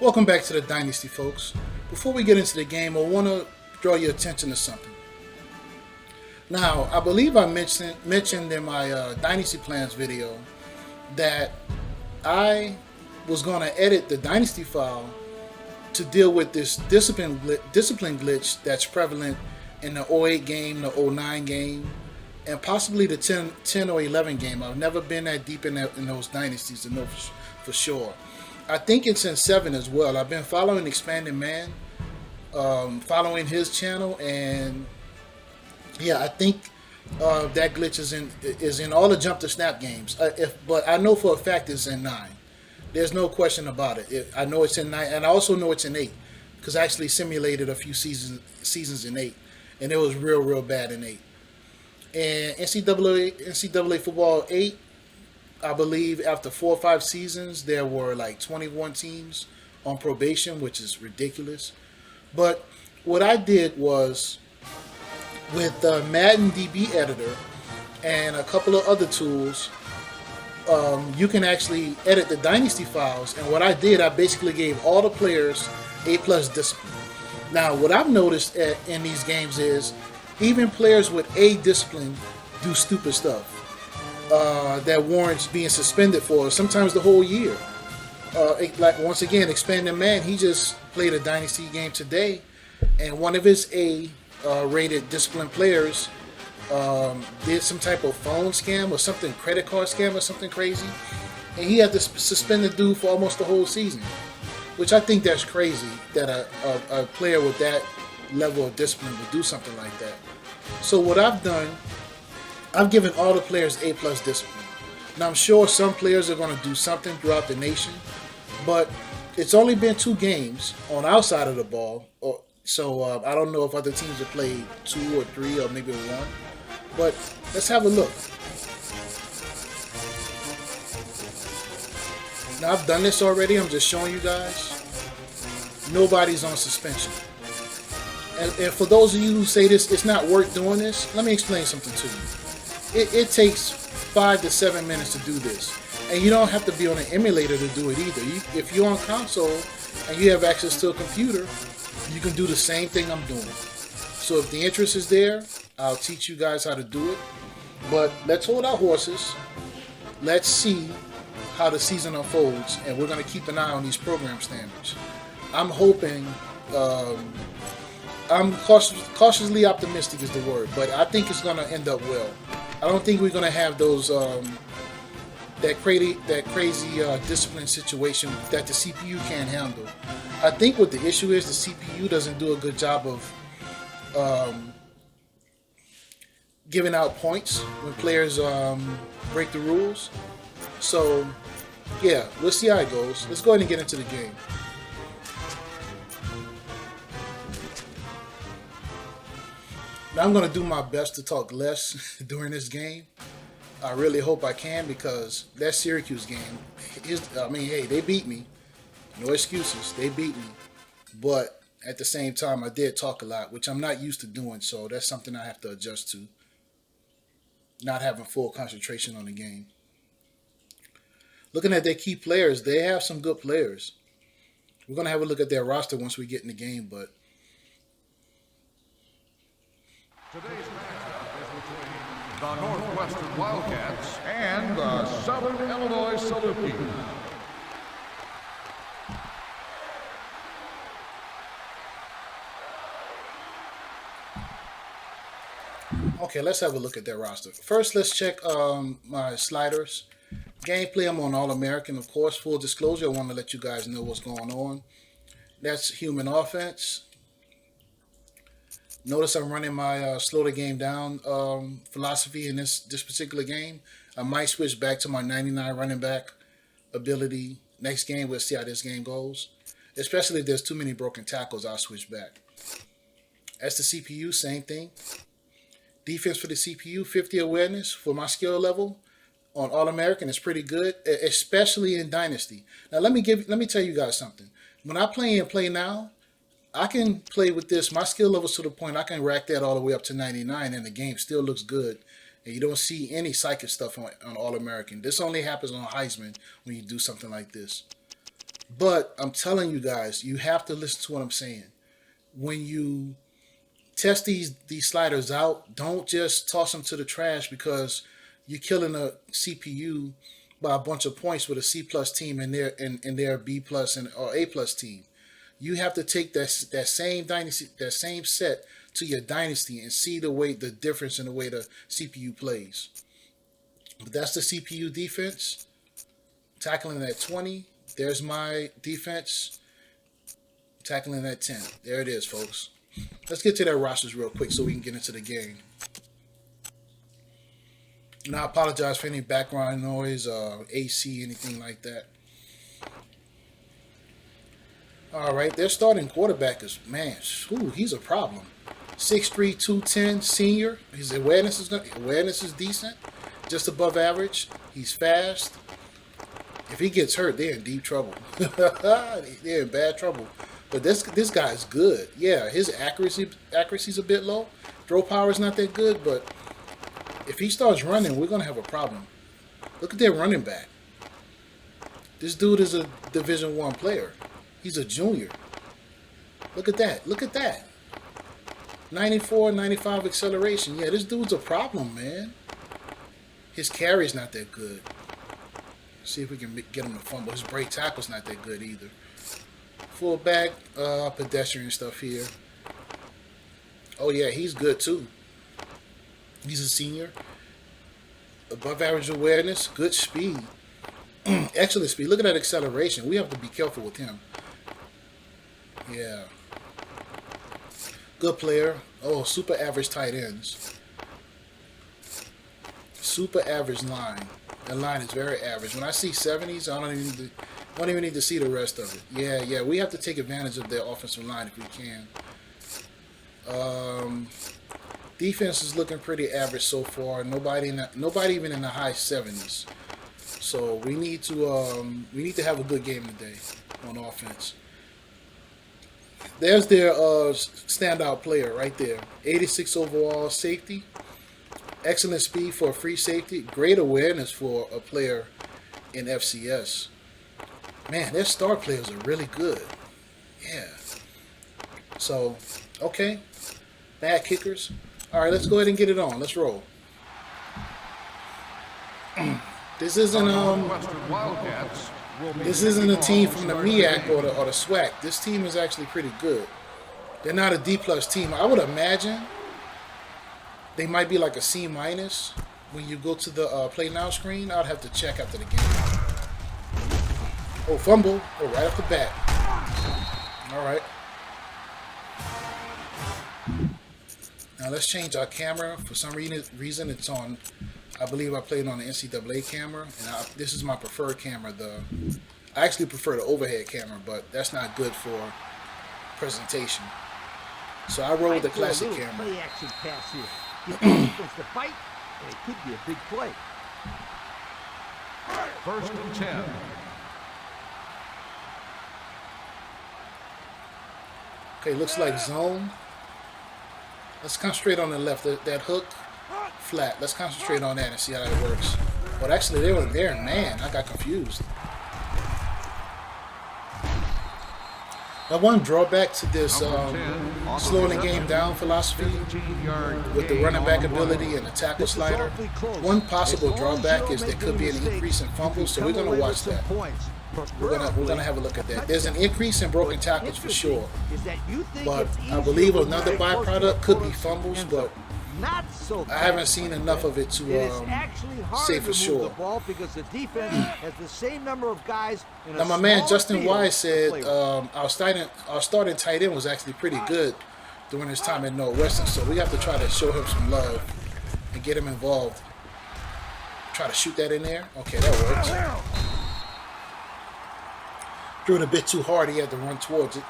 Welcome back to the Dynasty, folks. Before we get into the game, I want to draw your attention to something. Now, I believe I mentioned in my Dynasty Plans video that I was going to edit the Dynasty file to deal with this discipline glitch that's prevalent in the '08 game, the '09 game, and possibly the 10 or 11 game. I've never been that deep in those dynasties to know for sure. I think it's in 7 as well. I've been following Expanding Man, following his channel, and yeah, I think that glitch is in all the jump to snap games. But I know for a fact it's in 9. There's no question about it. I know it's in 9, and I also know it's in 8 because I actually simulated a few seasons in 8, and it was real bad in 8. And NCAA football 8, I believe after 4 or 5 seasons, there were like 21 teams on probation, which is ridiculous. But what I did was with the Madden DB editor and a couple of other tools, you can actually edit the dynasty files. And what I did, I basically gave all the players A+ discipline. Now, what I've noticed in these games is even players with A discipline do stupid stuff that warrants being suspended for sometimes the whole year. Like once again, Expanding Man, he just played a dynasty game today, and one of his A rated disciplined players did some type of phone scam or something, credit card scam or something crazy, and he had to suspend the dude for almost the whole season, which I think that's crazy that a player with that level of discipline would do something like that. So what I've done, I've given all the players A+ discipline. Now I'm sure some players are going to do something throughout the nation, but it's only been 2 games on our side of the ball, so I don't know if other teams have played 2 or 3 or maybe 1. But let's have a look. Now I've done this already. I'm just showing you guys. Nobody's on suspension. And for those of you who say this, it's not worth doing this, let me explain something to you. It takes 5 to 7 minutes to do this. And you don't have to be on an emulator to do it either. If you're on console and you have access to a computer, you can do the same thing I'm doing. So if the interest is there, I'll teach you guys how to do it. But let's hold our horses. Let's see how the season unfolds. And we're going to keep an eye on these program standards. I'm hoping... I'm cautiously optimistic is the word, but I think it's going to end up well. I don't think we're going to have those that crazy discipline situation that the CPU can't handle. I think what the issue is, the CPU doesn't do a good job of giving out points when players break the rules. So, yeah, we'll see how it goes. Let's go ahead and get into the game. Now I'm going to do my best to talk less during this game. I really hope I can, because that Syracuse game, hey, they beat me. No excuses. They beat me. But at the same time, I did talk a lot, which I'm not used to doing, so that's something I have to adjust to. Not having full concentration on the game. Looking at their key players, they have some good players. We're going to have a look at their roster once we get in the game, but Today's matchup is between the Northwestern Wildcats and the Southern Illinois Salukis. okay, let's have a look at their roster. First, let's check my sliders. Gameplay, I'm on All-American, of course. Full disclosure, I want to let you guys know what's going on. That's human offense. Notice I'm running my slow the game down philosophy in this particular game. I might switch back to my 99 running back ability next game. We'll see how this game goes. Especially if there's too many broken tackles, I'll switch back. As the CPU, same thing. Defense for the CPU, 50 awareness for my skill level on All-American is pretty good, especially in Dynasty. Now let me tell you guys something. When I play and play now, I can play with this. My skill level's to the point I can rack that all the way up to 99, and the game still looks good. And you don't see any psychic stuff on All-American. This only happens on Heisman when you do something like this. But I'm telling you guys, you have to listen to what I'm saying. When you test these sliders out, don't just toss them to the trash because you're killing a CPU by a bunch of points with a C plus team and their B plus and or A plus team. You have to take that same dynasty, that same set to your dynasty and see the difference in the way the CPU plays. But that's the CPU defense. Tackling at 20. There's my defense. Tackling at 10. There it is, folks. Let's get to their rosters real quick so we can get into the game. And I apologize for any background noise, AC, anything like that. All right, their starting quarterback is, man, he's a problem. 6'3", 210, senior. His awareness is decent, just above average. He's fast. If he gets hurt, they're in deep trouble. They're in bad trouble. But this guy's good. Yeah, his accuracy's a bit low. Throw power is not that good, but if he starts running, we're gonna have a problem. Look at their running back. This dude is a Division I player. He's a junior. Look at that. Look at that. 94, 95 acceleration. Yeah, this dude's a problem, man. His carry's not that good. See if we can get him to fumble. His break tackle's not that good either. Fullback, pedestrian stuff here. Oh yeah, he's good too. He's a senior. Above average awareness, good speed. Excellent speed. Look at that acceleration. We have to be careful with him. Yeah. Good player. Oh, super average tight ends. Super average line. That line is very average. When I see 70s, I don't even need to see the rest of it. Yeah. We have to take advantage of their offensive line if we can. Defense is looking pretty average so far. Nobody even in the high 70s. So we need to have a good game today on offense. There's their standout player right there. 86 overall safety. Excellent speed for a free safety. Great awareness for a player in FCS. Man, their star players are really good. Yeah. So, okay. Bad kickers. All right, let's go ahead and get it on. Let's roll. This isn't a team from the MEAC or the SWAC. This team is actually pretty good. They're not a D+ team. I would imagine they might be like a C- when you go to the Play Now screen. I'd have to check after the game. Oh, fumble. Oh, right off the bat. All right. Now let's change our camera. For some reason it's on, I believe I played on the NCAA camera, and this is my preferred camera. I actually prefer the overhead camera, but that's not good for presentation. So I roll with the classic camera. Play action pass here. Get the defense to fight, and it could be a big play. 1st and 10. Okay, looks like zone. Let's concentrate on the left. That hook, flat. Let's concentrate on that and see how it works. But actually, they were there, man. I got confused. Now, one drawback to this slowing the game down philosophy with the running back ability and the tackle slider, one possible drawback is there could be an increase in fumbles, so we're going to watch that. We're gonna have a look at that. There's an increase in broken tackles for sure, but I believe another byproduct could be fumbles, but I haven't seen enough of it to say for sure. Now, my man Justin Wise said our starting tight end was actually pretty good during his time at Northwestern, so we have to try to show him some love and get him involved. Try to shoot that in there. Okay, that works. Threw it a bit too hard. He had to run towards it.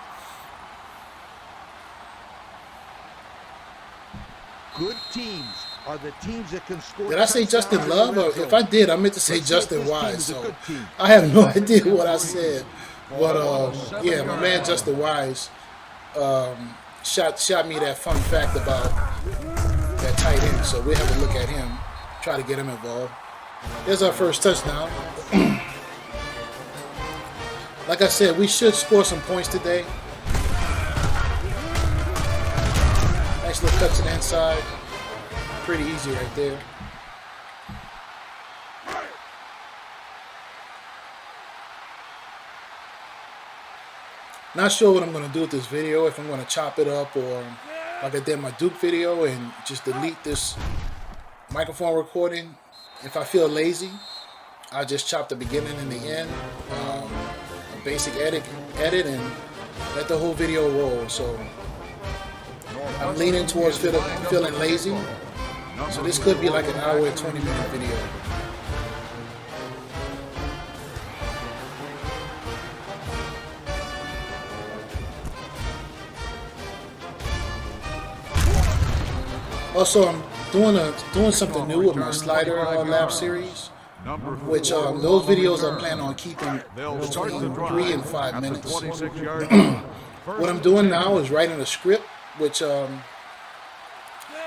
Good teams are the teams that can score. Did I say Justin Love? Or if I did, I meant to say Justin Wise. So I have no idea what I said. But yeah, my man Justin Wise shot me that fun fact about that tight end. So we'll have a look at him, try to get him involved. There's our first touchdown. Like I said, we should score some points today. Nice little cut to the inside. Pretty easy right there. Not sure what I'm going to do with this video, if I'm going to chop it up or like I did my Duke video and just delete this microphone recording. If I feel lazy, I'll just chop the beginning and the end, a basic edit and let the whole video roll. So I'm leaning towards feeling lazy. So this could be like an hour and 20-minute video. Also, I'm doing something new with my slider lab series, which those videos I plan on keeping between 3 and 5 minutes. What I'm doing now is writing a script, which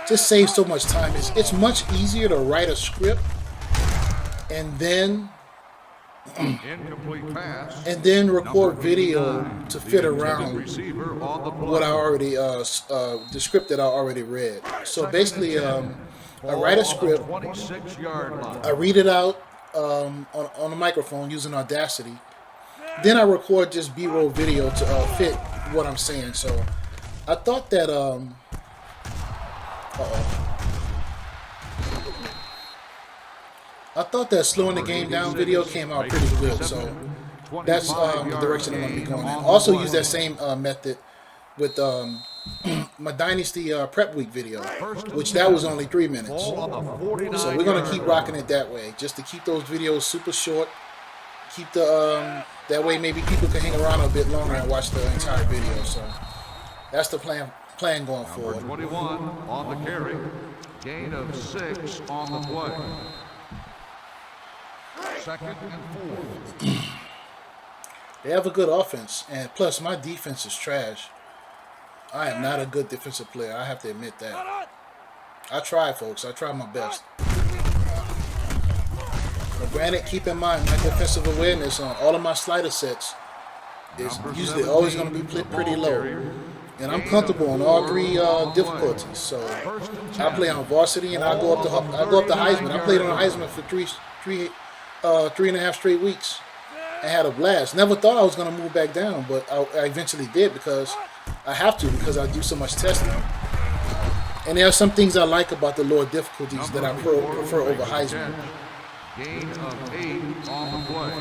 just saves so much time. It's much easier to write a script and then record video to fit around what I already the script that I already read. So basically, I write a script, I read it out on a microphone using Audacity, then I record just B-roll video to fit what I'm saying. So I thought that I thought that slowing the game down video came out pretty good, so that's the direction I'm going to be going in. Also use that same method with my Dynasty prep week video, which that was only 3 minutes. So we're going to keep rocking it that way, just to keep those videos super short. Keep the that way maybe people can hang around a bit longer and watch the entire video. So that's the plan going forward. 21 on the carry, gain of 6 on the play. Second and 4. They have a good offense, and plus my defense is trash. I am not a good defensive player. I have to admit that. I try, folks. I try my best. But granted, keep in mind my defensive awareness on all of my slider sets is usually always going to be pretty low. And I'm comfortable on all 3 difficulties. So I play on varsity, and I go up to Heisman. I played on Heisman for 3.5 straight weeks and had a blast. Never thought I was going to move back down, but I eventually did because I have to, because I do so much testing. And there are some things I like about the lower difficulties that I prefer over Heisman. Gain of 8 on the play.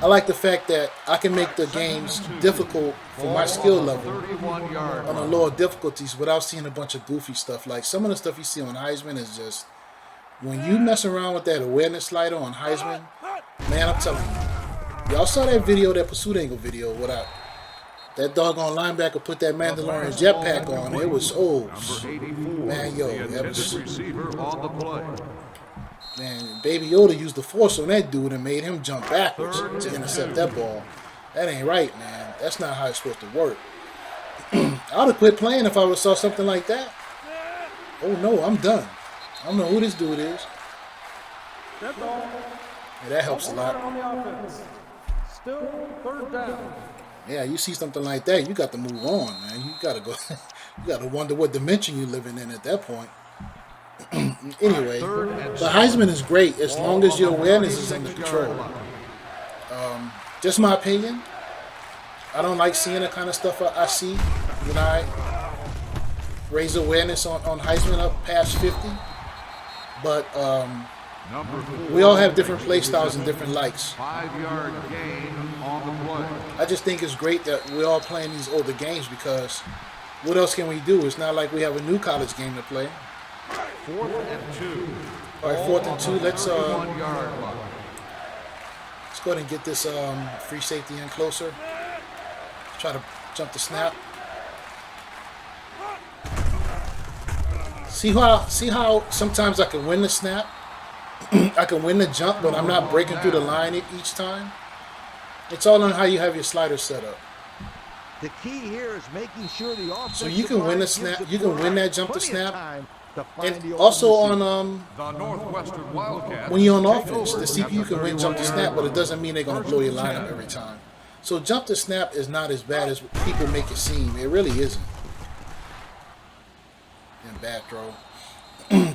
I like the fact that I can make the games difficult for my skill level on the lower difficulties without seeing a bunch of goofy stuff. Like some of the stuff you see on Heisman is just, when you mess around with that awareness slider on Heisman, man, I'm telling you. Y'all saw that video, that pursuit angle video, without that doggone linebacker put that Mandalorian jetpack on. It was, man, yo, that was, man, Baby Yoda used the force on that dude and made him jump backwards to intercept that ball. That ain't right, man. That's not how it's supposed to work. I would have quit playing if I would have saw something like that. Oh no, I'm done. I don't know who this dude is. Yeah, that helps a lot. Still third down. Yeah, you see something like that, you got to move on, man. You got to go. You got to wonder what dimension you're living in at that point. Anyway, the Heisman is great as long as your awareness is under control. Just my opinion. I don't like seeing the kind of stuff I see when I raise awareness on Heisman up past 50. But we all have different play styles and different likes. 5-yard gain on the play. I just think it's great that we're all playing these older games, because what else can we do? It's not like we have a new college game to play. 4th and 2. All right, 4th and 2. Let's go 1-yard line. ahead and get this free safety in closer. Try to jump the snap. See how sometimes I can win the snap? I can win the jump, but I'm not breaking through the line each time. It's all on how you have your slider set up. The key here is making sure the offensive So you can win the snap, you can win that jump to plenty of snap. time to find And the also open on The Northwestern Wildcats. when you're on offense, the CPU can win jump to snap, but it doesn't mean they're gonna blow your lineup every time. So jump to snap is not as bad as people make it seem. It really isn't. And bad throw.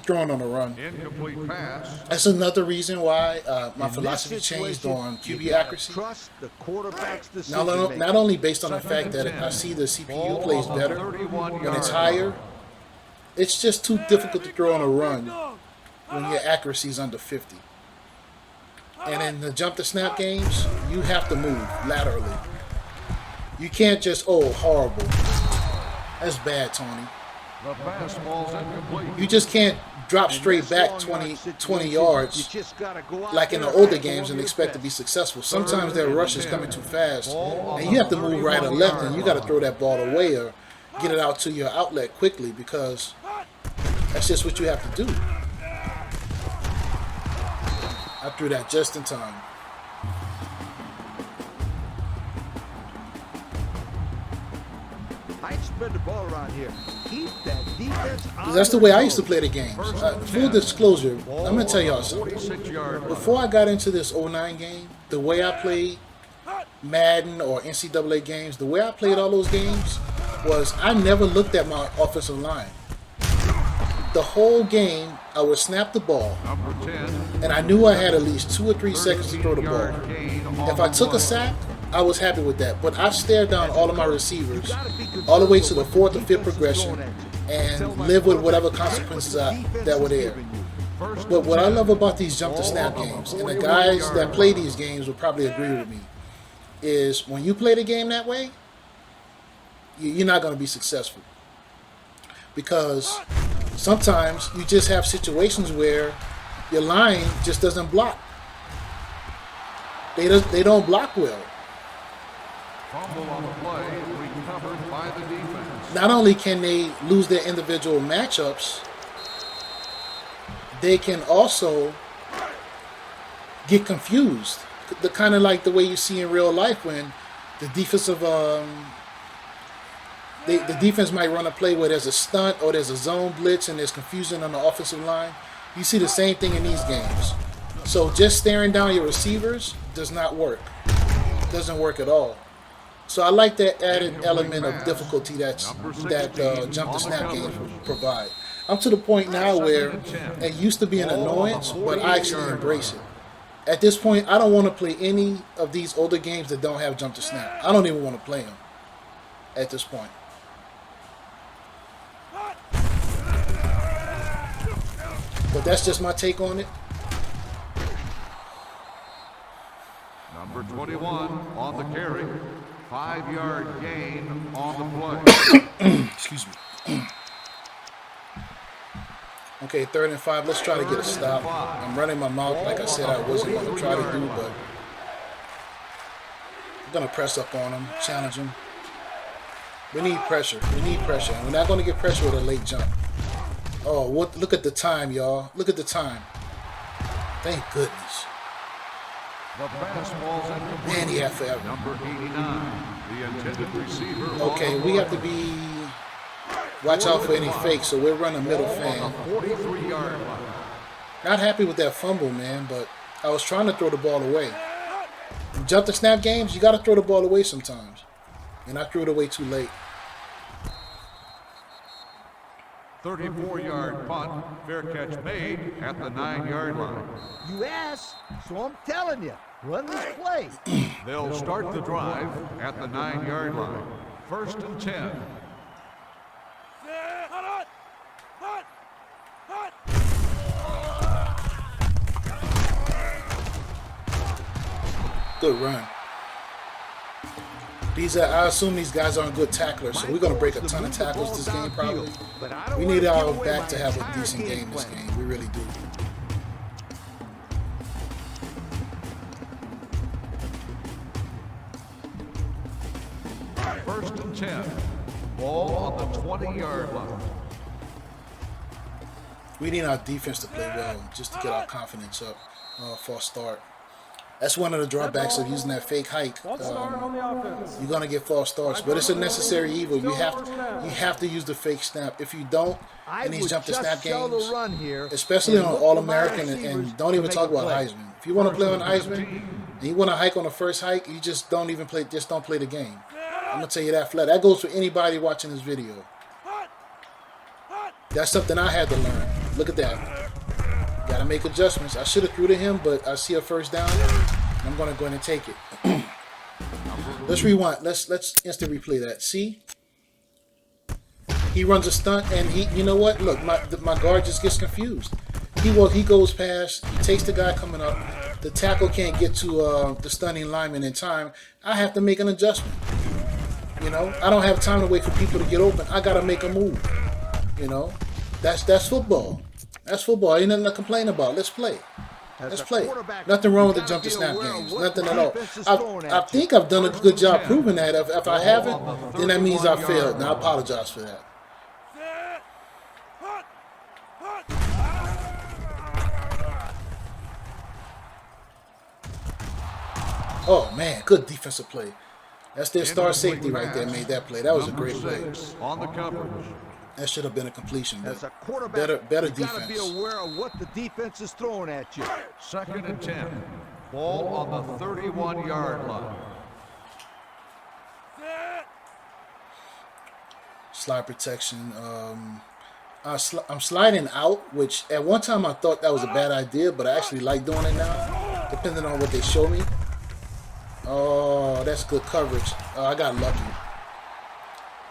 Throwing on the run. Incomplete pass. That's another reason why my philosophy changed on QB accuracy. Trust the quarterback's Not only based on the fact that I see the CPU plays better when it's higher, it's just too difficult to throw on a run when your accuracy is under 50. And in the jump to snap games, you have to move laterally. You can't just, oh, horrible. That's bad, Tony. The fastball's incomplete. You just can't drop straight back 20 yards like in the older games and expect to be successful. Sometimes that rush is coming too fast, and you have to move right or left, and you got to throw that ball away or get it out to your outlet quickly because that's just what you have to do. I threw that just in time. I spread the ball around here. Keep that defense on. That's the way I used to play the games. Full disclosure, I'm going to tell y'all something. Before I got into this 09 game, the way I played Madden or NCAA games, the way I played all those games was I never looked at my offensive line. The whole game, I would snap the ball, and I knew I had at least 2 or 3 seconds to throw the ball. If I took a sack, I was happy with that. But I stared down all of my receivers all the way to the 4th or 5th progression and live with whatever consequences that were there. But what I love about these jump to snap games, and the guys that play these games will probably agree with me, is when you play the game that way, you're not going to be successful. Because sometimes you just have situations where your line just doesn't block. They don't block well. Fumble on the play, recovered by the defense. Not only can they lose their individual matchups, they can also get confused. The kind of like the way you see in real life when the defensive the defense might run a play where there's a stunt or there's a zone blitz and there's confusion on the offensive line. You see the same thing in these games. So just staring down your receivers does not work. It doesn't work at all. So I like that added element of difficulty that jump to snap games provide. I'm to the point now where it used to be an annoyance, but I actually embrace it. At this point, I don't want to play any of these older games that don't have jump to snap. I don't even want to play them at this point. But that's just my take on it. Number 21 on the carry. 5-yard gain on the play. Excuse me. Okay, 3rd and 5. Let's try to get a stop. I'm running my mouth like I said I wasn't going to try to do, but I'm going to press up on him, challenge him. We need pressure. We need pressure. And we're not going to get pressure with a late jump. Oh, what? Look at the time, y'all. Look at the time. Thank goodness. The fastball's incomplete. Man, he had forever. Number 89, the intended receiver. Okay, we have to be... Watch out for any fakes, so we're running middle fan. 43-yard line. Not happy with that fumble, man, but I was trying to throw the ball away. In jump to snap games, you got to throw the ball away sometimes. And I threw it away too late. 34-yard punt. Fair catch made at the 9-yard line. You asked, so I'm telling you, run this play. They'll start the drive at the 9-yard line. 1st and 10. Good run. I assume these guys aren't good tacklers, so we're going to break a ton of tackles this game probably. We need our back to have a decent game this game. We really do. First and 10. Ball on the 20-yard line. We need our defense to play well just to get our confidence up. False start. That's one of the drawbacks of using that fake hike. You're gonna get false starts, but it's a necessary evil. You have to use the fake snap. If you don't, in these jump to snap games, especially on All-American, and don't even talk about Heisman. If you want to play on Heisman, and you want to hike on the first hike, you just don't even play. Just don't play the game. I'm gonna tell you that flat. That goes for anybody watching this video. That's something I had to learn. Look at that. Got to make adjustments. I should have threw to him, but I see a first down. And I'm gonna go ahead and take it. Let's rewind. Let's instant replay that. See, he runs a stunt, and you know what? Look, my guard just gets confused. He goes past. He takes the guy coming up. The tackle can't get to the stunning lineman in time. I have to make an adjustment. You know, I don't have time to wait for people to get open. I gotta make a move. You know, that's football. That's football. Ain't nothing to complain about. Let's play. Let's play. Nothing wrong with the jump to snap games. Nothing at all. I think I've done a good job proving that. If I haven't, then that means I failed. And I apologize for that. Oh man, good defensive play. That's their star safety right there. Made that play. That was a great play. On the coverage. That should have been a completion. As a quarterback, better you gotta be defense. aware of what the defense is throwing at you. 2nd and 10. Ball on the 31-yard line. Slide protection. I'm sliding out, which at one time I thought that was a bad idea, but I actually like doing it now, depending on what they show me. Oh, that's good coverage. I got lucky.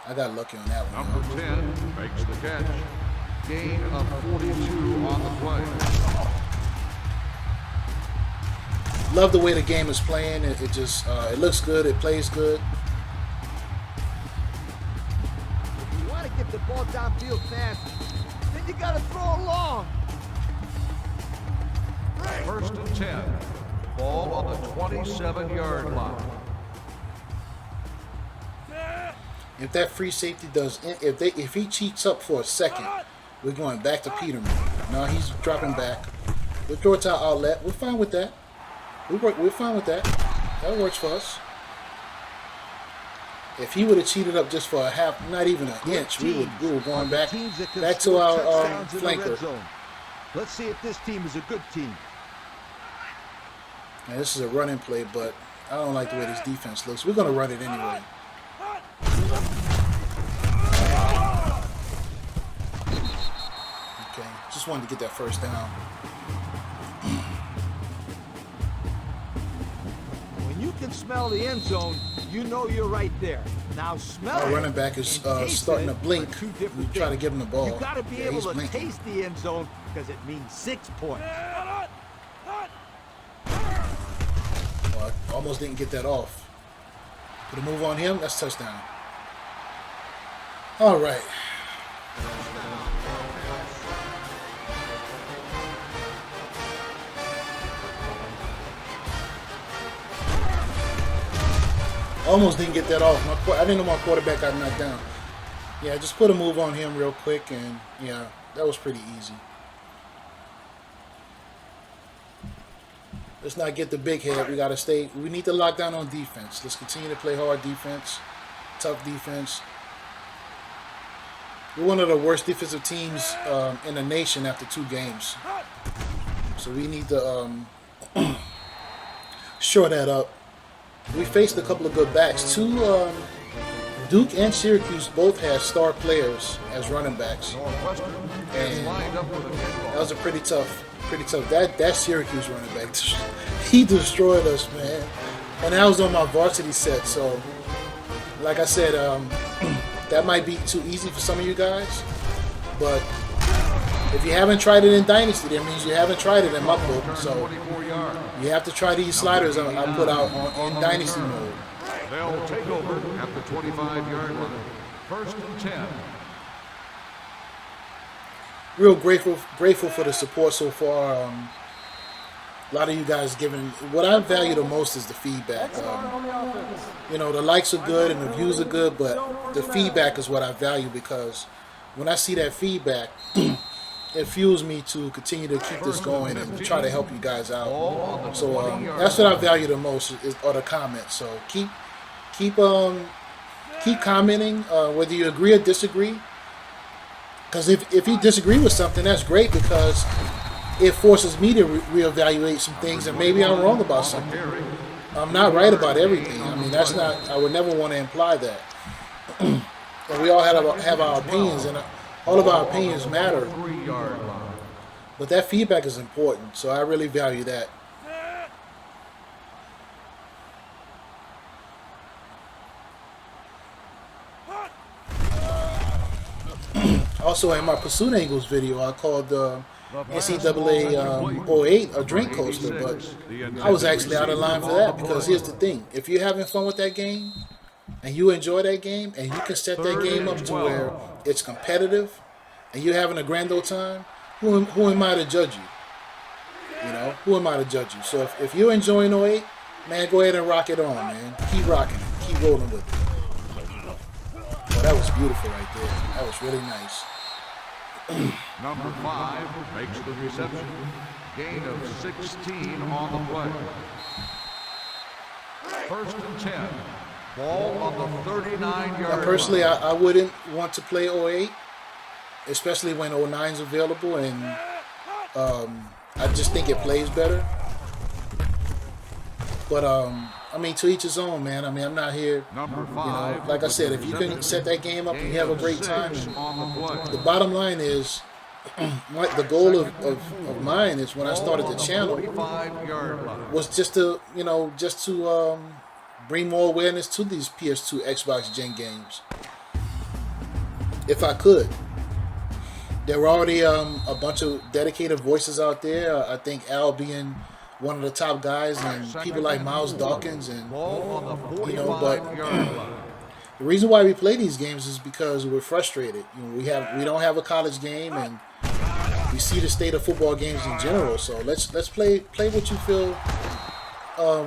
I got lucky on that one. Number 10 makes the catch. Gain of 42 on the play. Love the way the game is playing. It just it looks good. It plays good. If you want to get the ball downfield fast, then you gotta throw it long. 1st and 10. Ball on the 27-yard line. If that free safety does, if he cheats up for a second, we're going back to Peterman. No, he's dropping back. We'll throw it to our outlet. We're fine with that. We're fine with that. That works for us. If he would have cheated up just for a half, not even an inch, we were going back to our flanker. Let's see if this team is a good team. Now, this is a running play, but I don't like the way this defense looks. We're going to run it anyway. Okay, just wanted to get that first down. When you can smell the end zone, you know you're right there. Now smell Our it running back is starting to blink. We try to give him the ball. You got to be able to blinking. taste the end zone because it means 6 points. Well, I almost didn't get that off. Put a move on him. That's touchdown. All right. Almost didn't get that off. I didn't know my quarterback got knocked down. Yeah, just put a move on him real quick, and yeah, that was pretty easy. Let's not get the big head. We gotta stay. We need to lock down on defense. Let's continue to play hard defense, tough defense. We're one of the worst defensive teams in the nation after 2 games, so we need to shore that up. We faced a couple of good backs. Duke and Syracuse both had star players as running backs, Northwestern is lined up with a kickball. that was a pretty tough. That Syracuse running back, he destroyed us, man. And that was on my varsity set. So, like I said, that might be too easy for some of you guys. But if you haven't tried it in Dynasty, that means you haven't tried it in my book. So you have to try these sliders I put out in Dynasty mode. They'll take over at the 25-yard line. 1st and 10. Real grateful for the support so far. A lot of you guys giving. What I value the most is the feedback. You know, the likes are good and the views are good, but the feedback is what I value, because when I see that feedback, it fuels me to continue to keep this going and try to help you guys out. So that's what I value the most are the comments. So keep commenting, whether you agree or disagree. Because if you disagree with something, that's great, because it forces me to reevaluate some things, and maybe I'm wrong about something. I'm not right about everything. I mean, that's not. I would never want to imply that. And we all have our opinions, and all of our opinions matter. But that feedback is important, so I really value that. Also, in my Pursuit Angles video, I called NCAA 08 a drink coaster, but I was actually out of line for that, because here's the thing. If you're having fun with that game, and you enjoy that game, and you can set that game up to where it's competitive, and you're having a grand old time, who am I to judge you? You know, who am I to judge you? So if you're enjoying 08, man, go ahead and rock it on, man. Keep rocking it. Keep rolling with it. Oh, that was beautiful right there. That was really nice. Number 5 makes the reception. Gain of 16 on the play. 1st and 10. Ball on the 39-yard line. Personally, I wouldn't want to play 08, especially when 09 is available, and I just think it plays better. But I mean, to each his own, man. I mean, I'm not here. Number 5, you know, like I said, if you can set that game up and you have a great time, and the bottom line is, the goal of mine is, when I started the channel, was just to, you know, bring more awareness to these PS2, Xbox Gen games. If I could. There were already a bunch of dedicated voices out there. I think Al being one of the top guys, and people like Miles Dawkins, and you know, but the reason why we play these games is because we're frustrated. You know, we don't have a college game, and we see the state of football games in general. So let's play what you feel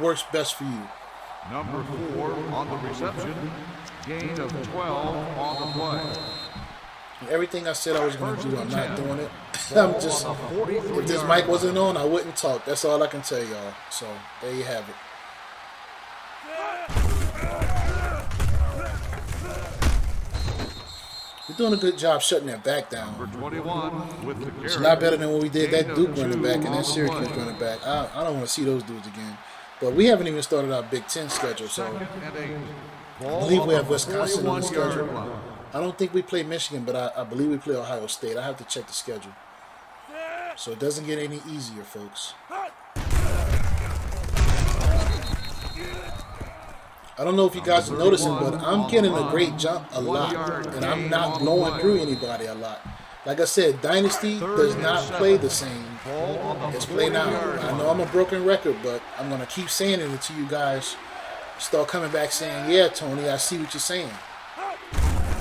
works best for you. Number 4 on the reception. Gain of 12 on the play. Everything I said I was going to do, I'm not doing it. I'm just, if this mic wasn't on, I wouldn't talk. That's all I can tell y'all. So there you have it. We're doing a good job shutting that back down. It's a lot better than what we did that Duke running back and that Syracuse running back. I don't want to see those dudes again. But we haven't even started our Big Ten schedule, so I believe we have Wisconsin on the schedule. I don't think we play Michigan, but I believe we play Ohio State. I have to check the schedule. So it doesn't get any easier, folks. I don't know if you guys are noticing, but I'm getting a great jump a lot, and I'm not blowing through anybody a lot. Like I said, Dynasty does not play the same as Play Now. I know I'm a broken record, but I'm going to keep saying it until you guys start coming back saying, yeah, Tony, I see what you're saying.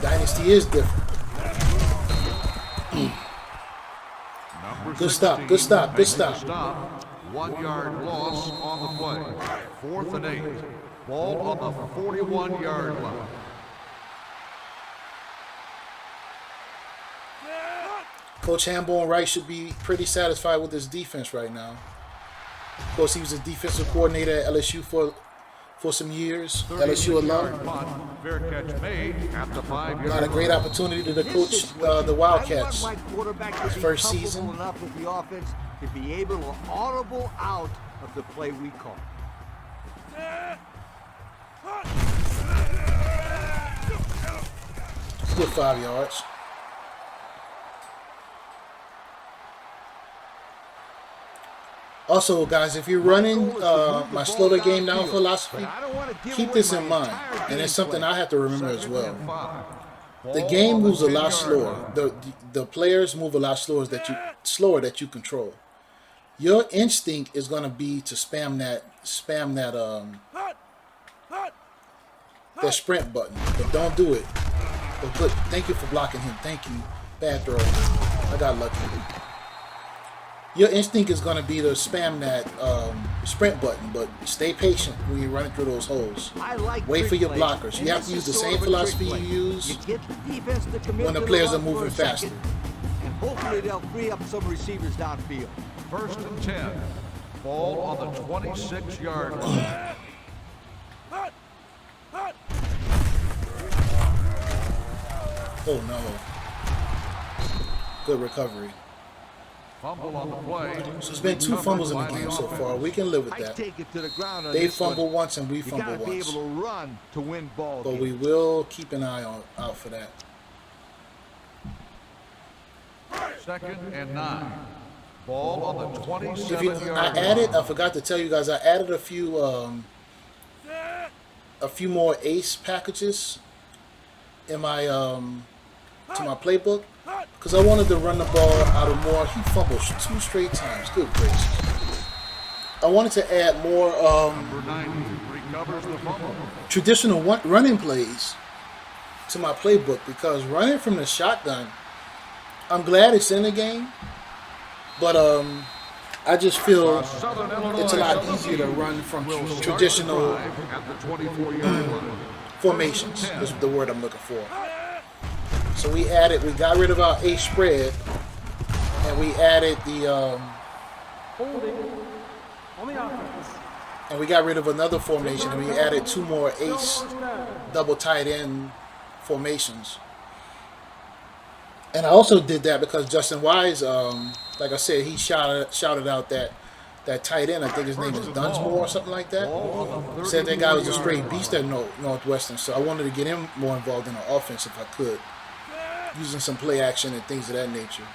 Dynasty is different. Good stop, good stop, good stop. 1 yard loss on the play. 4th and 8. Ball on the 41-yard line. Coach Hambo Wright should be pretty satisfied with his defense right now. Of course, he was a defensive coordinator at LSU for some years. LSU alum. Got a great opportunity to coach the Wildcats. His first season. Enough with the offense to be able to audible out of the play we call. Good 5 yards. Also, guys, if you're running my slow the game down philosophy, keep this in mind, and it's something I have to remember as well. The game moves a lot slower. The players move a lot slower that you control. Your instinct is going to be to spam that sprint button, but don't do it. But good. Thank you for blocking him. Thank you. Bad throw. I got lucky. Your instinct is going to be to spam that sprint button, but stay patient when you're running through those holes. Wait for your blockers. You have to use the same philosophy you use when the players are moving faster. And hopefully they'll free up some receivers downfield. 1st and 10. Ball on the 26-yard line. Oh no. Good recovery. Fumble on the play. So it's been 2 fumbles in the game so far. We can live with I that. take it to the ground on They this one. fumble once and we You fumble gotta be once. able to run to win ball But games. we will keep an eye out for that. 2nd and 9. Ball on the I 27-yard added, line. I forgot to tell you guys, I added a few more ace packages in my to my playbook because I wanted to run the ball out of more. He fumbled 2 straight times. Good gracious. I wanted to add more Number 90 recovers the fumble. traditional running plays to my playbook because running from the shotgun, I'm glad it's in the game, but I just feel Southern Illinois it's a lot easier to run from will start traditional the drive at the 24-yard line. formations is the word I'm looking for. So we got rid of our ace spread, and we added the and we got rid of another formation, and we added 2 more ace double tight end formations. And I also did that because Justin Wise, like I said, he shouted out that tight end. I think his name is Dunsmore or something like that. Said that guy was a straight beast at Northwestern. So I wanted to get him more involved in the offense if I could, using some play action and things of that nature.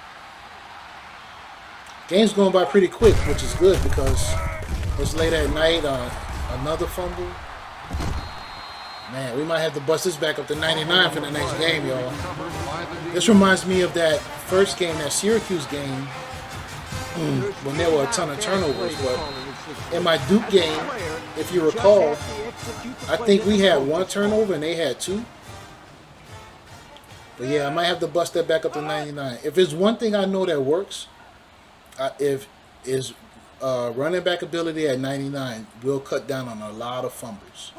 Game's going by pretty quick, which is good because it's late at night. Another fumble. Man, we might have to bust this back up to 99 for the next game, y'all. This reminds me of that first game, that Syracuse game, when there were a ton of turnovers. But in my Duke game, if you recall, I think we had 1 turnover and they had 2. But yeah, I might have to bust that back up to 99. If there's one thing I know that works, is running back ability at 99 will cut down on a lot of fumbles.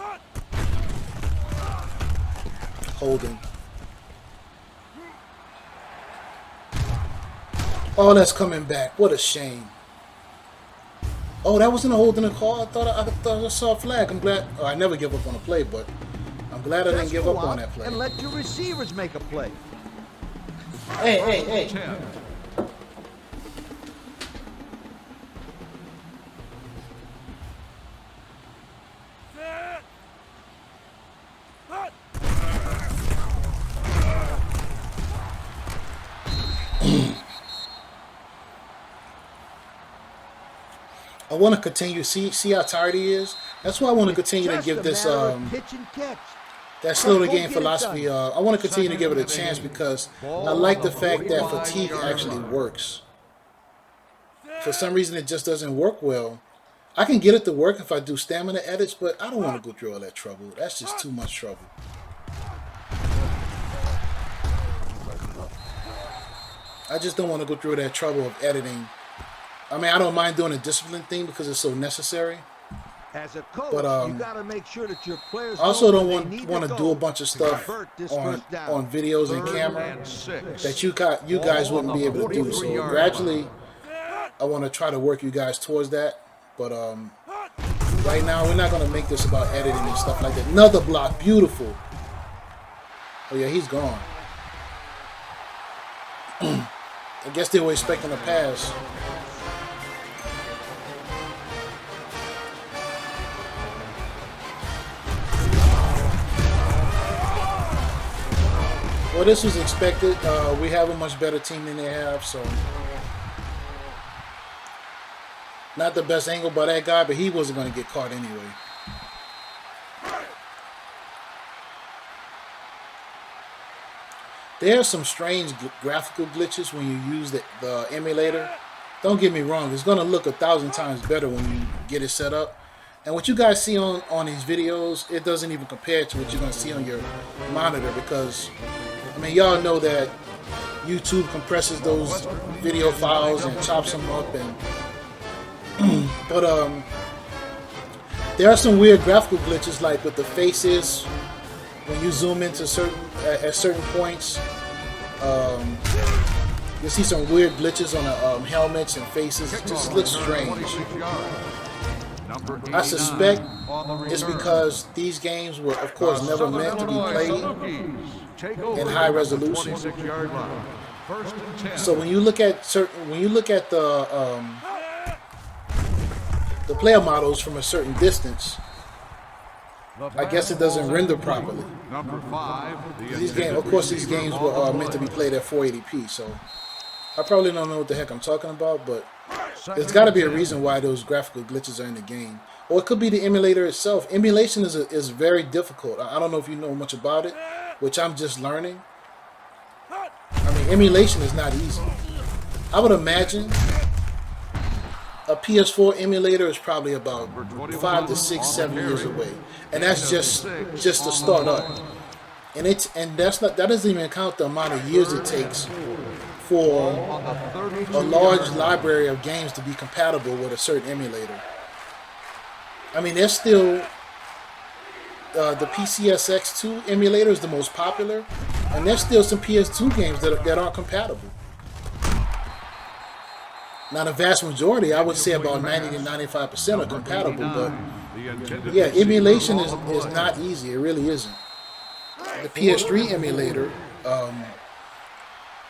Holding. Oh, that's coming back. What a shame. Oh, that wasn't a holding a call. I thought I saw a flag. I'm glad. Oh, I never give up on a play, but I'm glad I didn't give up on that play. And let your receivers make a play. Hey. 10. I want to continue. See how tired he is. That's why I want to continue to give this pitch and catch. that slow the game philosophy. I want to continue to give it a chance because I like the fact that fatigue actually works. For some reason, it just doesn't work well. I can get it to work if I do stamina edits, but I don't want to go through all that trouble. That's just too much trouble. I just don't want to go through that trouble of editing. I mean, I don't mind doing a discipline thing because it's so necessary. As a coach, But you got to make sure that your players I also know don't where they need want to go do a bunch of stuff convert this on first down. videos and 3rd camera and 6. that you guys wouldn't be able to do. So gradually, I want to try to work you guys towards that. But right now, we're not going to make this about editing and stuff like that. Another block, beautiful. Oh yeah, he's gone. I guess they were expecting a pass. Well, this was expected. We have a much better team than they have, so not the best angle by that guy, but he wasn't going to get caught anyway. There are some strange graphical glitches when you use the emulator. Don't get me wrong, it's going to look 1,000 times better when you get it set up. And what you guys see on these videos, it doesn't even compare to what you're going to see on your monitor because, I mean, y'all know that YouTube compresses those video files and chops them up. And but there are some weird graphical glitches, like with the faces when you zoom into at certain points. You'll see some weird glitches on the helmets and faces. It just looks strange. I suspect it's because these games were, of course, never meant to be played in high resolution. First and 10. So when you look at the player models from a certain distance, I guess it doesn't render properly. Number 5. These games, of course, these games were meant to be played at 480p. So I probably don't know what the heck I'm talking about, but there's got to be a reason why those graphical glitches are in the game. Or it could be the emulator itself. Emulation is very difficult. I don't know if you know much about it, which I'm just learning. I mean, emulation is not easy. I would imagine a PS4 emulator is probably about 5 to 6, 7 years away, and that's just to start up. And that doesn't even count the amount of years it takes for a large library of games to be compatible with a certain emulator. I mean, there's still the PCSX2 emulator is the most popular, and there's still some PS2 games that aren't compatible. Now, the vast majority, I would say about 90 to 95% are compatible, but yeah, emulation is not easy. It really isn't. The PS3 emulator,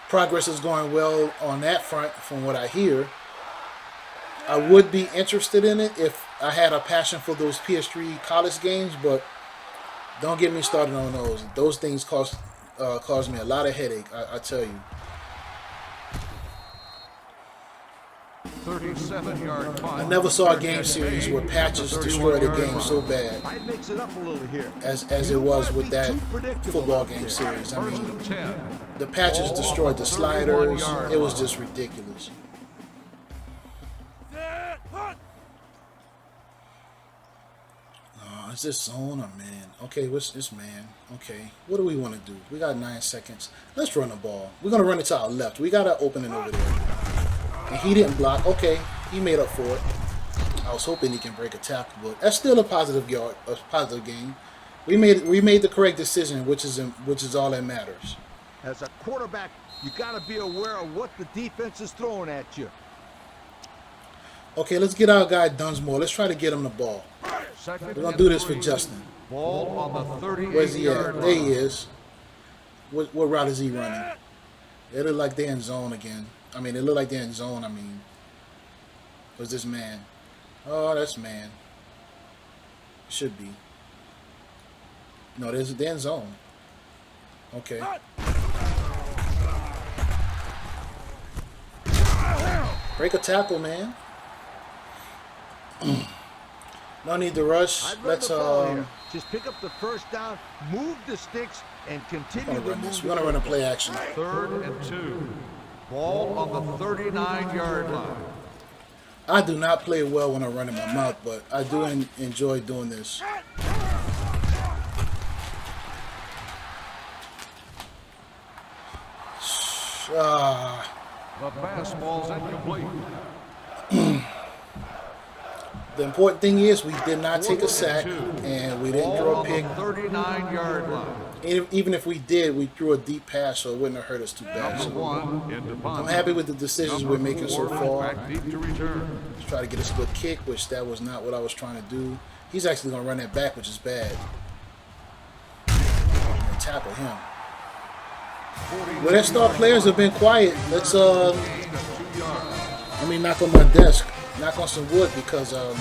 progress is going well on that front from what I hear. I would be interested in it if I had a passion for those PS3 college games, but don't get me started on those. Those things cause me a lot of headache, I tell you. 37-yard punt. I never saw a game series where patches destroyed a game so bad Might mix it up a little here. as it was with that football game series. I First mean, and 10. the patches destroyed the sliders. It was just ridiculous. Oh, is this zone or man? Okay, what's this man? Okay, what do we want to do? We got 9 seconds. Let's run the ball. We're going to run it to our left. We got to open it over there. And he didn't block. Okay, he made up for it. I was hoping he can break a tackle, but that's still a positive game. We made the correct decision, which is all that matters. As a quarterback, you got to be aware of what the defense is throwing at you. Okay, let's get our guy Dunsmore. Let's try to get him the ball. We're going to do this for Justin. Ball on the 38-yard Where's he at? There he line. is. What route is he running? It look like they're in zone again. I mean, it look like they're in zone. I mean, what's this man? Oh, that's man. Should be. No, they're in zone. Okay. Break a tackle, man. No need to rush. I'd run Let's the ball here. Just pick up the first down, move the sticks, and continue to run move. this. We're gonna run a play action. 3rd and 2. Ball on the 39-yard line. I do not play well when I run in my mouth, but I do enjoy doing this. The fastball's incomplete. The important thing is we did not take a sack and we didn't throw a pick. 39-yard line. Even if we did, we threw a deep pass, so it wouldn't have hurt us too bad. Number So 1 in the punt. I'm happy with the decisions we're making so far. Back deep to return. Let's try to get a split kick, which that was not what I was trying to do. He's actually going to run that back, which is bad. And tackle him. Well, their star players have been quiet. Let's let me knock on my desk, knock on some wood, because The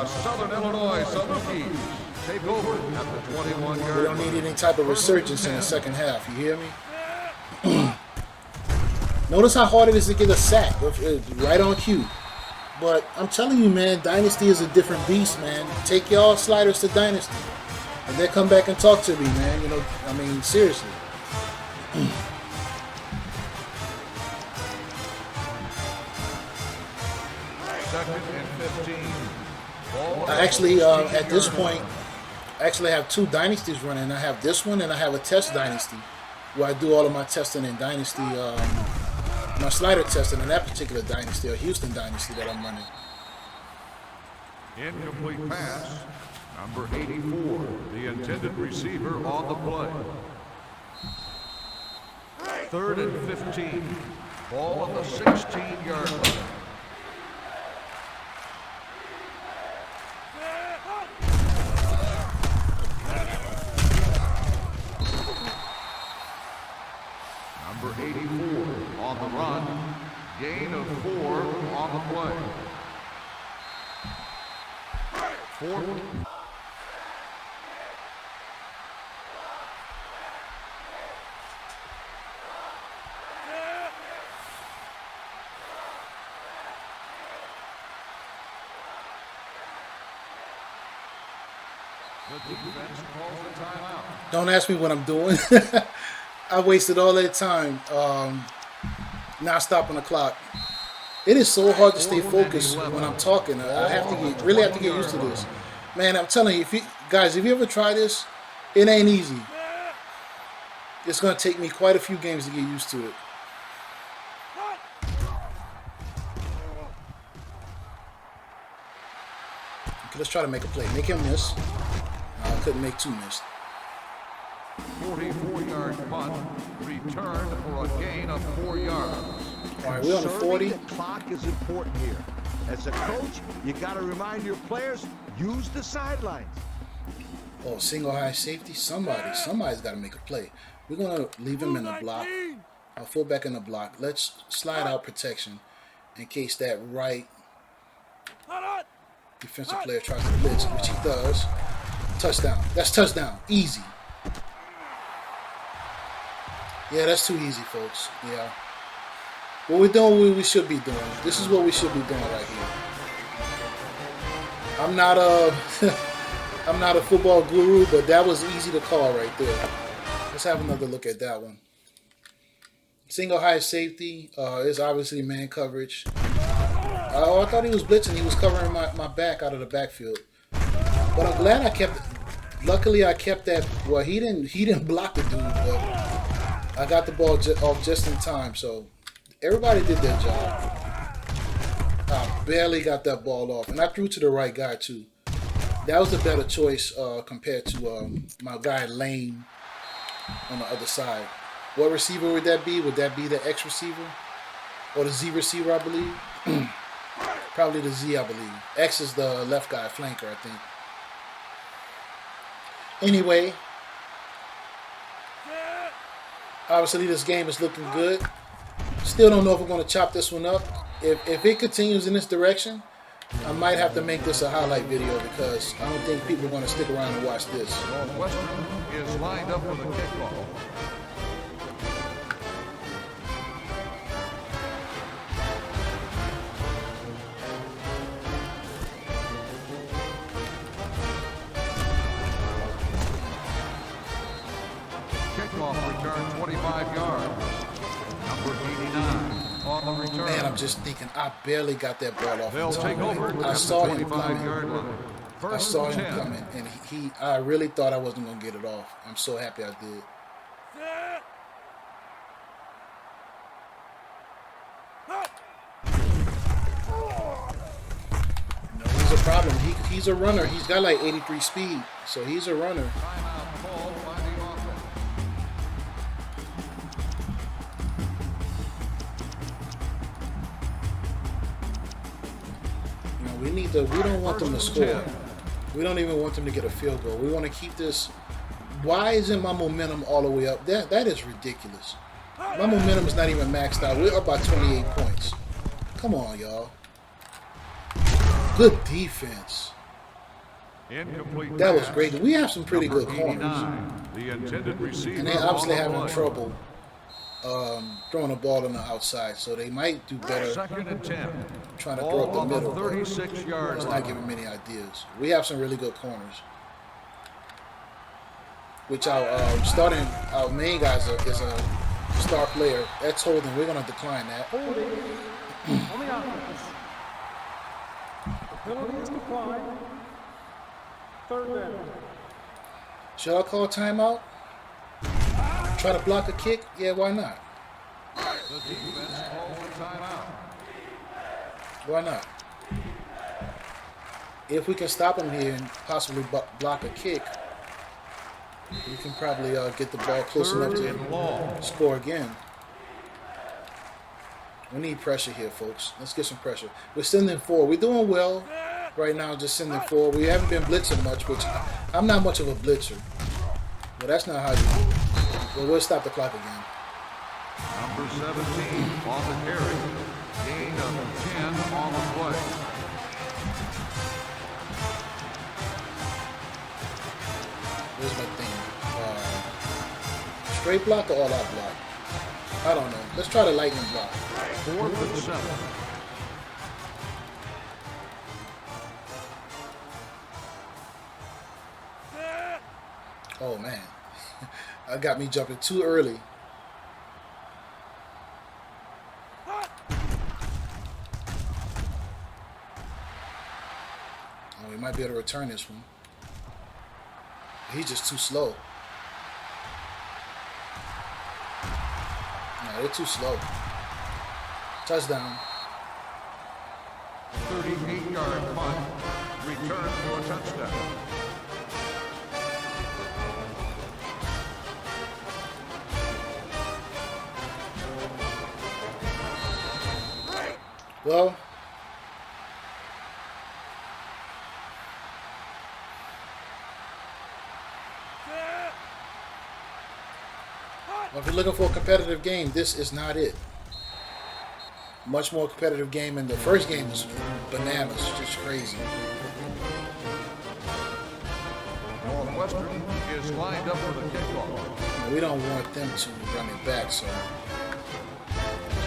Southern Illinois Southern Keys take over at the 21-yard we don't need any type of resurgence in the second half. You hear me? Notice how hard it is to get a sack, right on cue. But I'm telling you, man, Dynasty is a different beast, man. Take y'all sliders to Dynasty, and then come back and talk to me, man. You know, I mean, seriously. Second and 15. I actually, at this point, I actually have 2 Dynasties running. I have this one, and I have a test Dynasty, where I do all of my testing in Dynasty, my slider testing in that particular Dynasty, or Houston Dynasty that I'm running. Incomplete pass. Number 84, the intended receiver on the play. 3rd and 15. Ball on the 16-yard line. Number 84, 4. The defense calls the timeout. Don't ask me what I'm doing. I wasted all that time not stopping the clock. It is so hard to stay focused when I'm talking. I have to really have to get used to this. Man, I'm telling you, if you ever try this, it ain't easy. It's gonna take me quite a few games to get used to it. Okay, let's try to make a play. Make him miss. I couldn't make 2 missed. 44-yard punt, returned for a gain of 4 yards. All right, we're on the 40. The clock is important here. As a coach, you got to remind your players, use the sidelines. Oh, single high safety. Somebody's got to make a play. We're gonna leave him in the block. Fullback in the block. Let's slide out protection in case that right defensive player tries to blitz, which he does. Touchdown. That's touchdown. Easy. Yeah, that's too easy, folks. Yeah. What we're doing, what we should be doing. This is what we should be doing right here. I'm not a football guru, but that was easy to call right there. Let's have another look at that one. Single high safety is obviously man coverage. Oh, I thought he was blitzing. He was covering my back out of the backfield. But I'm glad I kept. Luckily, I kept that. Well, he didn't block the dude, but I got the ball off just in time. So everybody did their job. I barely got that ball off, and I threw to the right guy too. That was a better choice compared to my guy Lane on the other side. What receiver would that be? Would that be the X receiver or the Z receiver? I believe. Probably the Z, I believe. X is the left guy, flanker, I think. Anyway, obviously this game is looking good. Still don't know if we're going to chop this one up. If it continues in this direction, I might have to make this a highlight video because I don't think people are going to stick around and watch this. Northwestern is lined up for the kickoff. Kickoff return 25 yards. Number 89 on the return. Man, I'm just thinking I barely got that ball off. They'll take over I at saw the him 25-yard coming. line. I First saw and him 10. coming, and I really thought I wasn't going to get it off. I'm so happy I did. No, he's a problem. He's a runner. He's got like 83 speed, so he's a runner. Timeout called by the offense. You know, we don't want them to score. We don't even want them to get a field goal. We want to keep this. Why isn't my momentum all the way up? That is ridiculous. My momentum is not even maxed out. We're up by 28 points. Come on, y'all. Good defense. Incomplete That was pass. great. We have some pretty Number good corners. 89, the intended receiver. And they obviously on the having play. trouble throwing the ball on the outside. So they might do better Second and 10. trying to throw Ball up the on the middle. but 36-yard It's line. not giving many ideas. We have some really good corners. Which our main guy is a star player. That's holding. We're going to decline that. On the offense. The penalty is declined. Third down. Should I call timeout? Try to block a kick? Yeah, why not? The defense calls a timeout. Why not? If we can stop him here and possibly block a kick, we can probably get the ball close enough Third and to long. score again. We need pressure here, folks. Let's get some pressure. We're sending forward. We're doing well right now, just sending forward. We haven't been blitzing much, which I'm not much of a blitzer. But that's not how you do it. Well, we'll stop the clock again. Number 17 on the carry. Gain of 10 on the play. Straight block or all out block? I don't know. Let's try the lightning block. 4th and 7. Oh man, that got me jumping too early. Oh, we might be able to return this one. He's just too slow. No, they're too slow. Touchdown. 38-yard punt. Return for a touchdown. Well, if you're looking for a competitive game, this is not it. Much more competitive game, and the first game was bananas, just crazy. Northwestern is lined up for the kickoff. We don't want them to run it back, so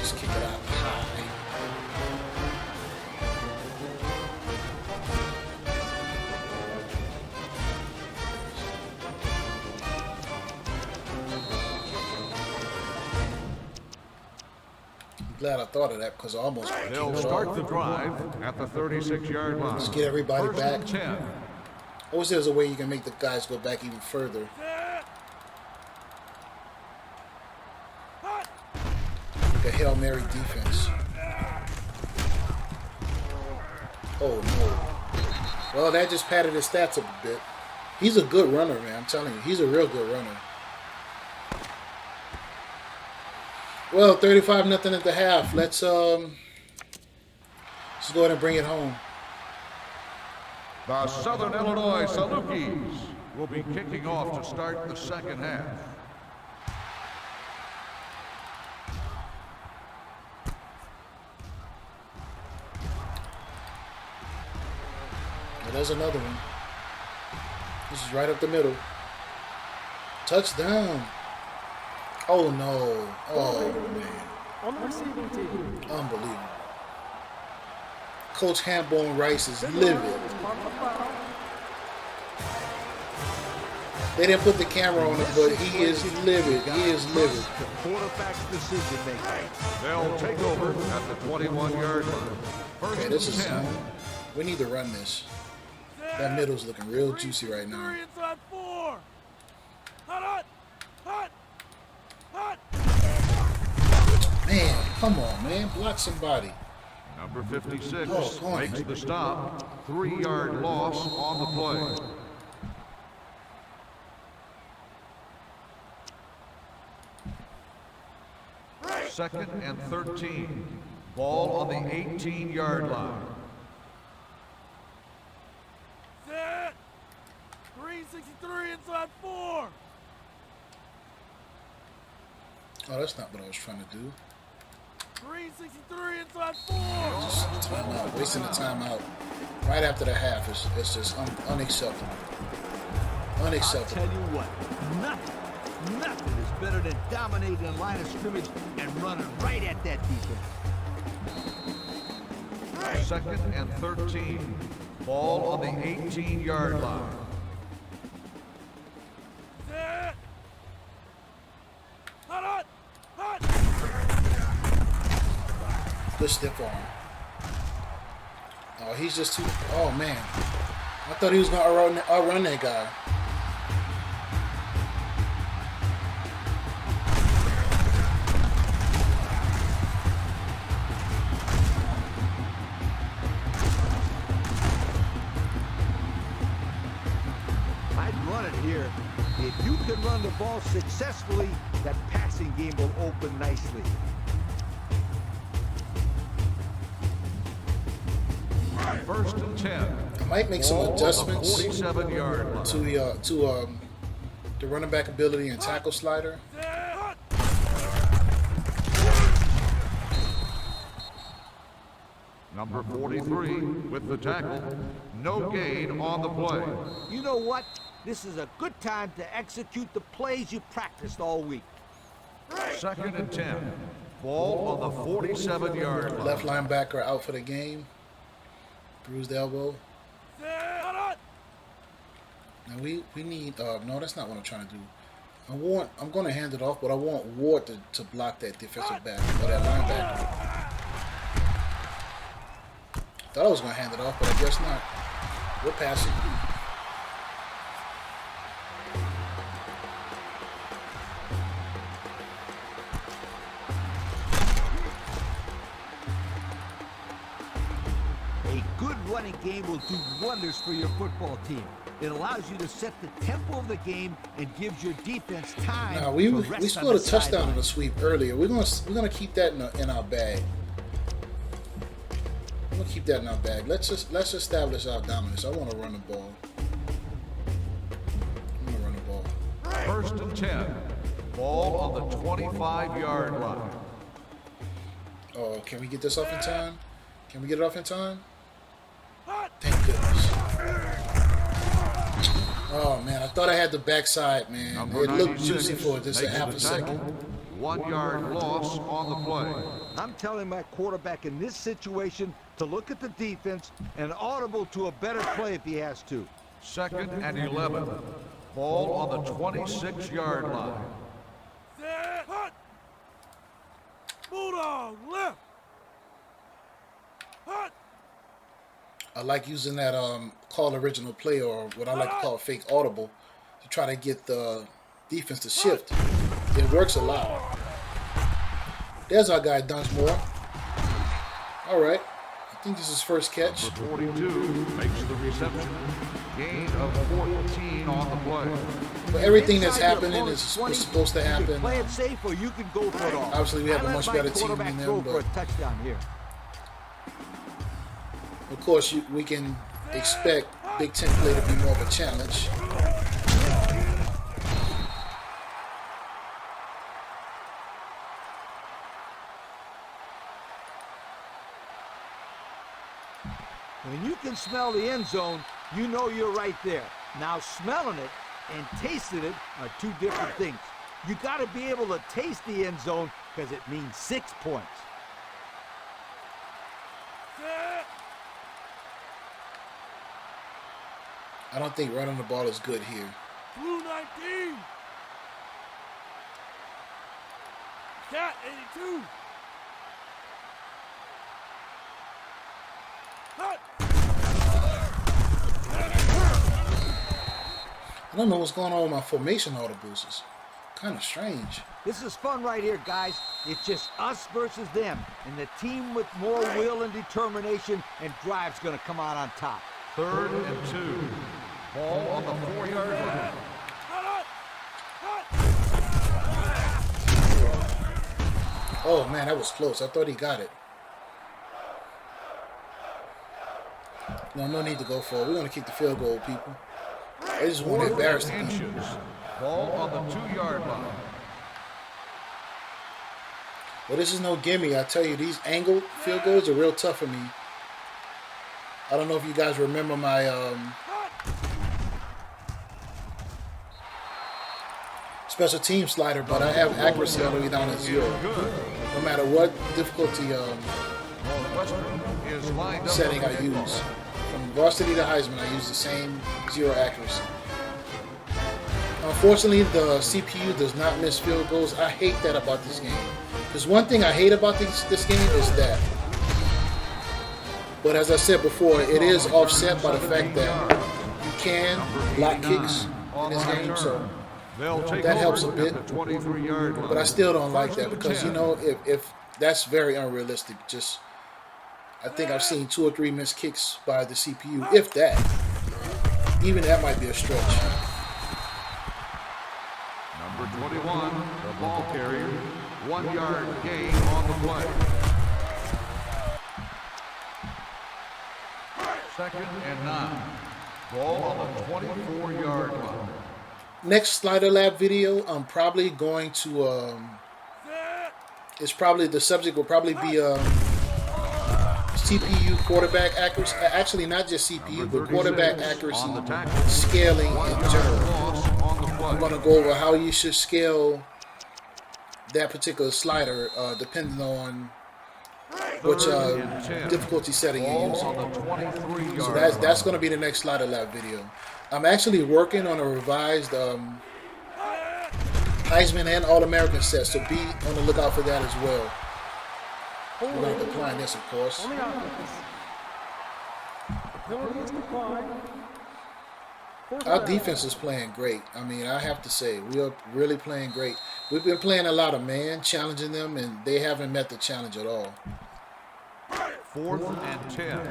just kick it out high. Glad I thought of that because I almost They'll start the drive at the 36-yard line. Just get everybody 1st back. and 10. I wish there was a way you can make the guys go back even further. Like a Hail Mary defense. Oh no. Well, that just padded his stats up a bit. He's a good runner, man. I'm telling you, he's a real good runner. Well, 35-0 at the half. Let's go ahead and bring it home. The Southern Illinois Salukis will be kicking off to start the second half. Well, there's another one. This is right up the middle. Touchdown. Oh no. Oh man. On the receiving team. Unbelievable. Coach Hambone Rice is livid. They didn't put the camera on him, but he is livid. He is livid. Quarterback's decision making. They'll take over at the 21-yard line. Okay, this is we need to run this. That middle's looking real juicy right now. Man, come on, man. Block somebody. Number 56 Oh, makes the stop. 3-yard loss on the play. Second and 13. Ball on the 18-yard line. Set. 363 inside 4. Oh, that's not what I was trying to do. 363 inside 4. Just timeout, wasting the timeout right after the half is just unacceptable. Unacceptable. I'll tell you what, nothing is better than dominating a line of scrimmage and running right at that defense. Second and 13. Ball on the 18-yard line. Set. Hot. Good stiff arm. Oh, he's just too. Oh man, I thought he was gonna outrun that guy. I'd run it here. If you can run the ball successfully, that passing game will open nicely. First and 10. I might make some adjustments 47-yard line. to the running back ability and tackle slider. Number 43 with the tackle. No gain on the play. You know what? This is a good time to execute the plays you practiced all week. 2nd and 10. Ball on the 47-yard line. Left linebacker out for the game. Bruised elbow. Now we need no, that's not what I'm trying to do. I'm going to hand it off, but I want Ward to block that defensive back or that linebacker. Thought I was going to hand it off, but I guess not. We're passing. A good running game will do wonders for your football team. It allows you to set the tempo of the game and gives your defense time. Now we scored a touchdown on the sweep earlier. We're gonna keep that in our bag. We're gonna keep that in our bag. Let's establish our dominance. I want to run the ball. I'm gonna run the ball. 1st and 10. Ball on the 25-yard line. Oh, can we get this off in time? Can we get it off in time? Thank goodness. Oh man, I thought I had the backside, man. Number It looked 96 juicy for just a makes half the a second. tackle. 1-yard loss on the play. I'm telling my quarterback in this situation to look at the defense and audible to a better play if he has to. 2nd and 11. Ball on the 26-yard line. Set. Hut. Bulldog left. Hut. I like using that call original play, or what I like to call fake audible, to try to get the defense to shift. It works a lot. There's our guy Dunsmore. All right, I think this is his first catch. Number 42 makes the reception. Gain of 14 on the play. But everything that's Inside your happening is opponent's 20, supposed to You can happen. play it safe or you can go for it all. Obviously, we have a I much let my better team quarterback than them, throw for a but touchdown here. of course, we can expect Big Ten play to be more of a challenge. When you can smell the end zone, you know you're right there. Now smelling it and tasting it are two different things. You got to be able to taste the end zone because it means 6 points. Set. I don't think running the ball is good here. Blue 19. Cat 82. Hut. I don't know what's going on with my formation audibles. It's kind of strange. This is fun right here, guys. It's just us versus them. And the team with more will and determination and drive's going to come out on top. 3rd and 2. Ball on the 4-yard line. Hut. Hut. Oh man, that was close. I thought he got it. No need to go for it. We're going to kick the field goal, people. I just want to embarrass the people. Inches. Ball on the 2-yard line. Well, this is no gimme. I tell you, these angled field goals are real tough for me. I don't know if you guys remember my special team slider, but I have accuracy all the way down to 0. No matter what difficulty Northwestern is lined up setting on I the use. From varsity to Heisman, I use the same 0 accuracy. Unfortunately, the CPU does not miss field goals. I hate that about this game. Because one thing I hate about this game is that. But as I said before, it is offset by the fact that you can block kicks in this game, so that helps a bit. But I still don't like that because, you know, if that's very unrealistic. Just, I think I've seen 2 or 3 missed kicks by the CPU, if that. Even that might be a stretch. Number 21, the ball carrier, 1-yard gain on the play. 2nd and 9. Ball on the 24-yard line. Next Slider Lab video, I'm probably going to, it's probably, the subject will probably be CPU quarterback accuracy. Actually, not just CPU, but quarterback accuracy, on the tackle. scaling in 1 yard general. loss on the play. I'm going to go over how you should scale that particular slider depending on which 3rd and 10. difficulty setting you're Ball using. on the 23-yard So line. that's going to be the next slider lab video. I'm actually working on a revised Heisman and All-American set, so be on the lookout for that as well. We're going to be applying this, of course. On the offense. Penalty is declined. Our defense is playing great. I mean, I have to say, we are really playing great. We've been playing a lot of man, challenging them, and they haven't met the challenge at all. 4th and 10.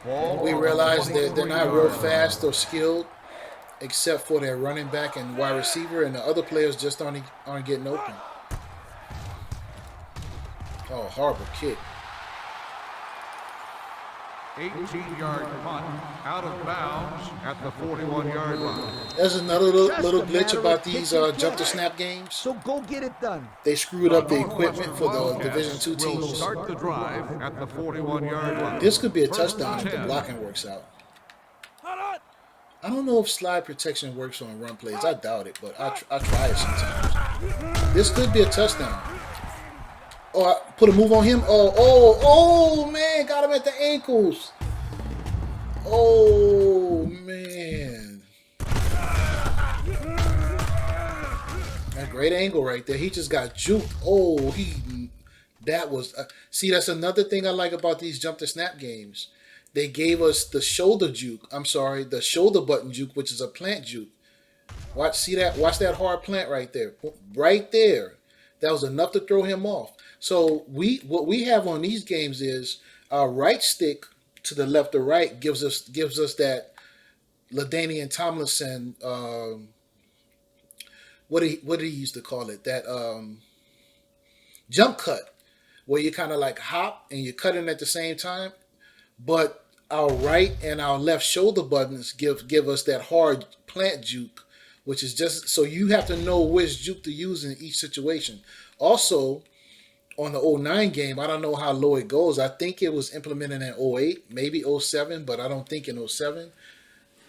Ball We on the realize that they're not real 23-yard line. fast or skilled, except for their running back and wide receiver, and the other players just aren't getting open. Oh, horrible kick. 18-yard punt out of bounds at the 41-yard line. There's another little glitch about these jump to snap games. So go get it done. They screwed up the equipment Northwestern for the Wildcats Division II will teams. start the drive at the 41-yard line. This could be a 1st touchdown and if the 10. blocking works out. Hot. I don't know if slide protection works on run plays. I doubt it, but I try it sometimes. This could be a touchdown. Oh, I put a move on him. Oh, man. Got him at the ankles. Oh, man. A great angle right there. He just got juked. Oh, that was... see, that's another thing I like about these jump to snap games. They gave us the shoulder juke. I'm sorry, the shoulder button juke, which is a plant juke. See that? Watch that hard plant right there. Right there. That was enough to throw him off. So what we have on these games is our right stick to the left or right gives us that LaDainian Tomlinson. What did he used to call it? That jump cut, where you kind of like hop and you're cutting at the same time. But our right and our left shoulder buttons give us that hard plant juke, which is just so you have to know which juke to use in each situation. Also, on the 09 game, I don't know how low it goes. I think it was implemented in 08, maybe 07, but I don't think in 07.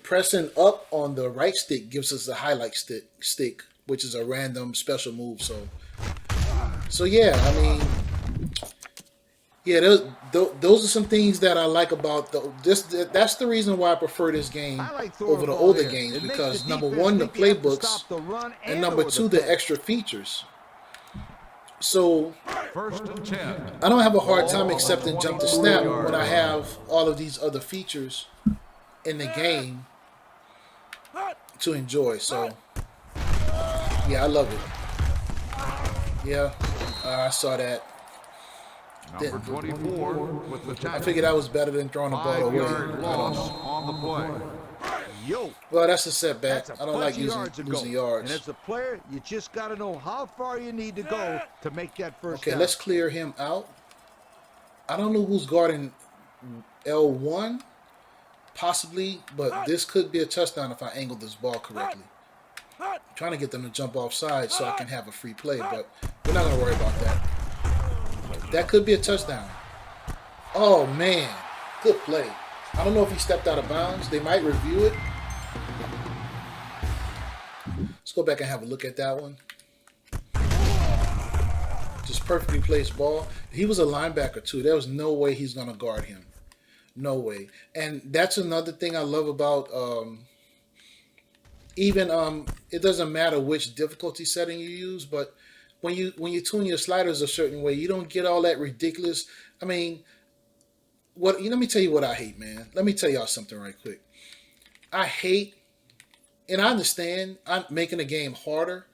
Pressing up on the right stick gives us the highlight stick, which is a random special move. So yeah, I mean, yeah, those are some things that I like about this. That's the reason why I prefer this game over the older games, because number one, the playbooks, and number two, the extra features. So 1st and 10. I don't have a hard time accepting jump to snap when I have all of these other features in the game to enjoy. So yeah, I love it. Yeah, I saw that. Number 24 with the tackle. I figured that was better than throwing the ball away. 5-yard loss on the play. Yo, Well, that's a setback. that's a I don't like bunch of yards losing ago. yards. And as a player, you just got to know how far you need to go to make that first Okay, down. let's clear him out. I don't know who's guarding L1, possibly, but this could be a touchdown if I angle this ball correctly. I'm trying to get them to jump offside so I can have a free play, but we're not going to worry about that. That could be a touchdown. Oh, man. Good play. I don't know if he stepped out of bounds. They might review it. Let's go back and have a look at that one. Just perfectly placed ball. He was a linebacker, too. There was no way he's going to guard him. No way. And that's another thing I love about it doesn't matter which difficulty setting you use, but when you tune your sliders a certain way, you don't get all that ridiculous. I mean, let me tell you what I hate, man. Let me tell y'all something right quick. I hate, and I understand I'm making the game harder.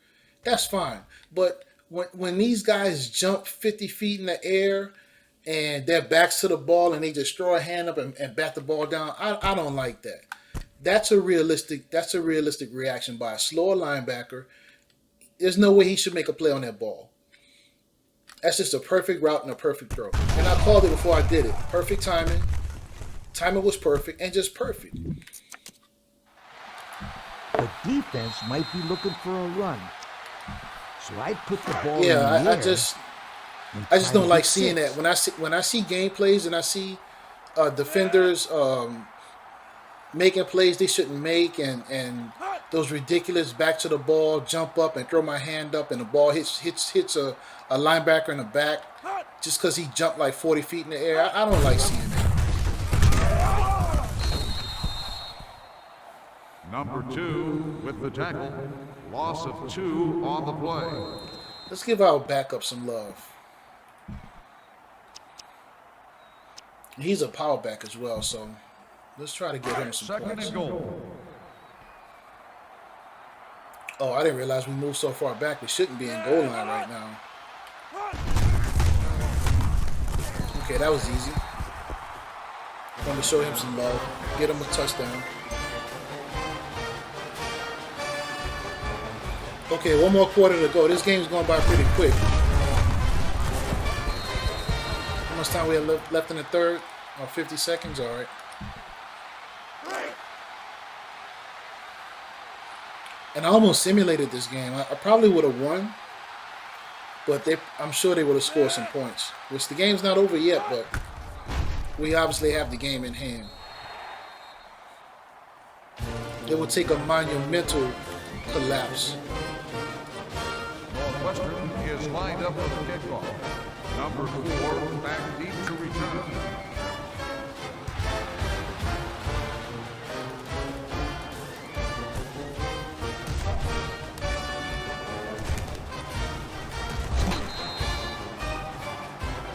That's fine. But when these guys jump 50 feet in the air and their backs to the ball and they just throw a hand up and bat the ball down, I don't like that. That's a realistic reaction by a slower linebacker. There's no way he should make a play on that ball. That's just a perfect route and a perfect throw. And I called it before I did it. Perfect timing. Timing was perfect and just perfect. The defense might be looking for a run. So I put the ball in Yeah, the I air just and don't try to like get seeing six. that. When I see gameplays and I see defenders making plays they shouldn't make, and those ridiculous back to the ball, jump up and throw my hand up, and the ball hits a linebacker in the back just because he jumped like 40 feet in the air. I don't like seeing that. Number 2 with the tackle. Loss of 2 on the play. Let's give our backup some love. He's a power back as well, so let's try to get him some Second points. and goal. Oh, I didn't realize we moved so far back. We shouldn't be in goal line right now. Okay, that was easy. I'm going to show him some love. Get him a touchdown. Okay, one more quarter to go. This game's going by pretty quick. How much time we have left in the third? 50 seconds? All right. And I almost simulated this game. I probably would have won, but I'm sure they would have scored some points. Which the game's not over yet, but we obviously have the game in hand. It would take a monumental collapse. Northwestern is lined up for the kickoff. Number 4 back deep to return.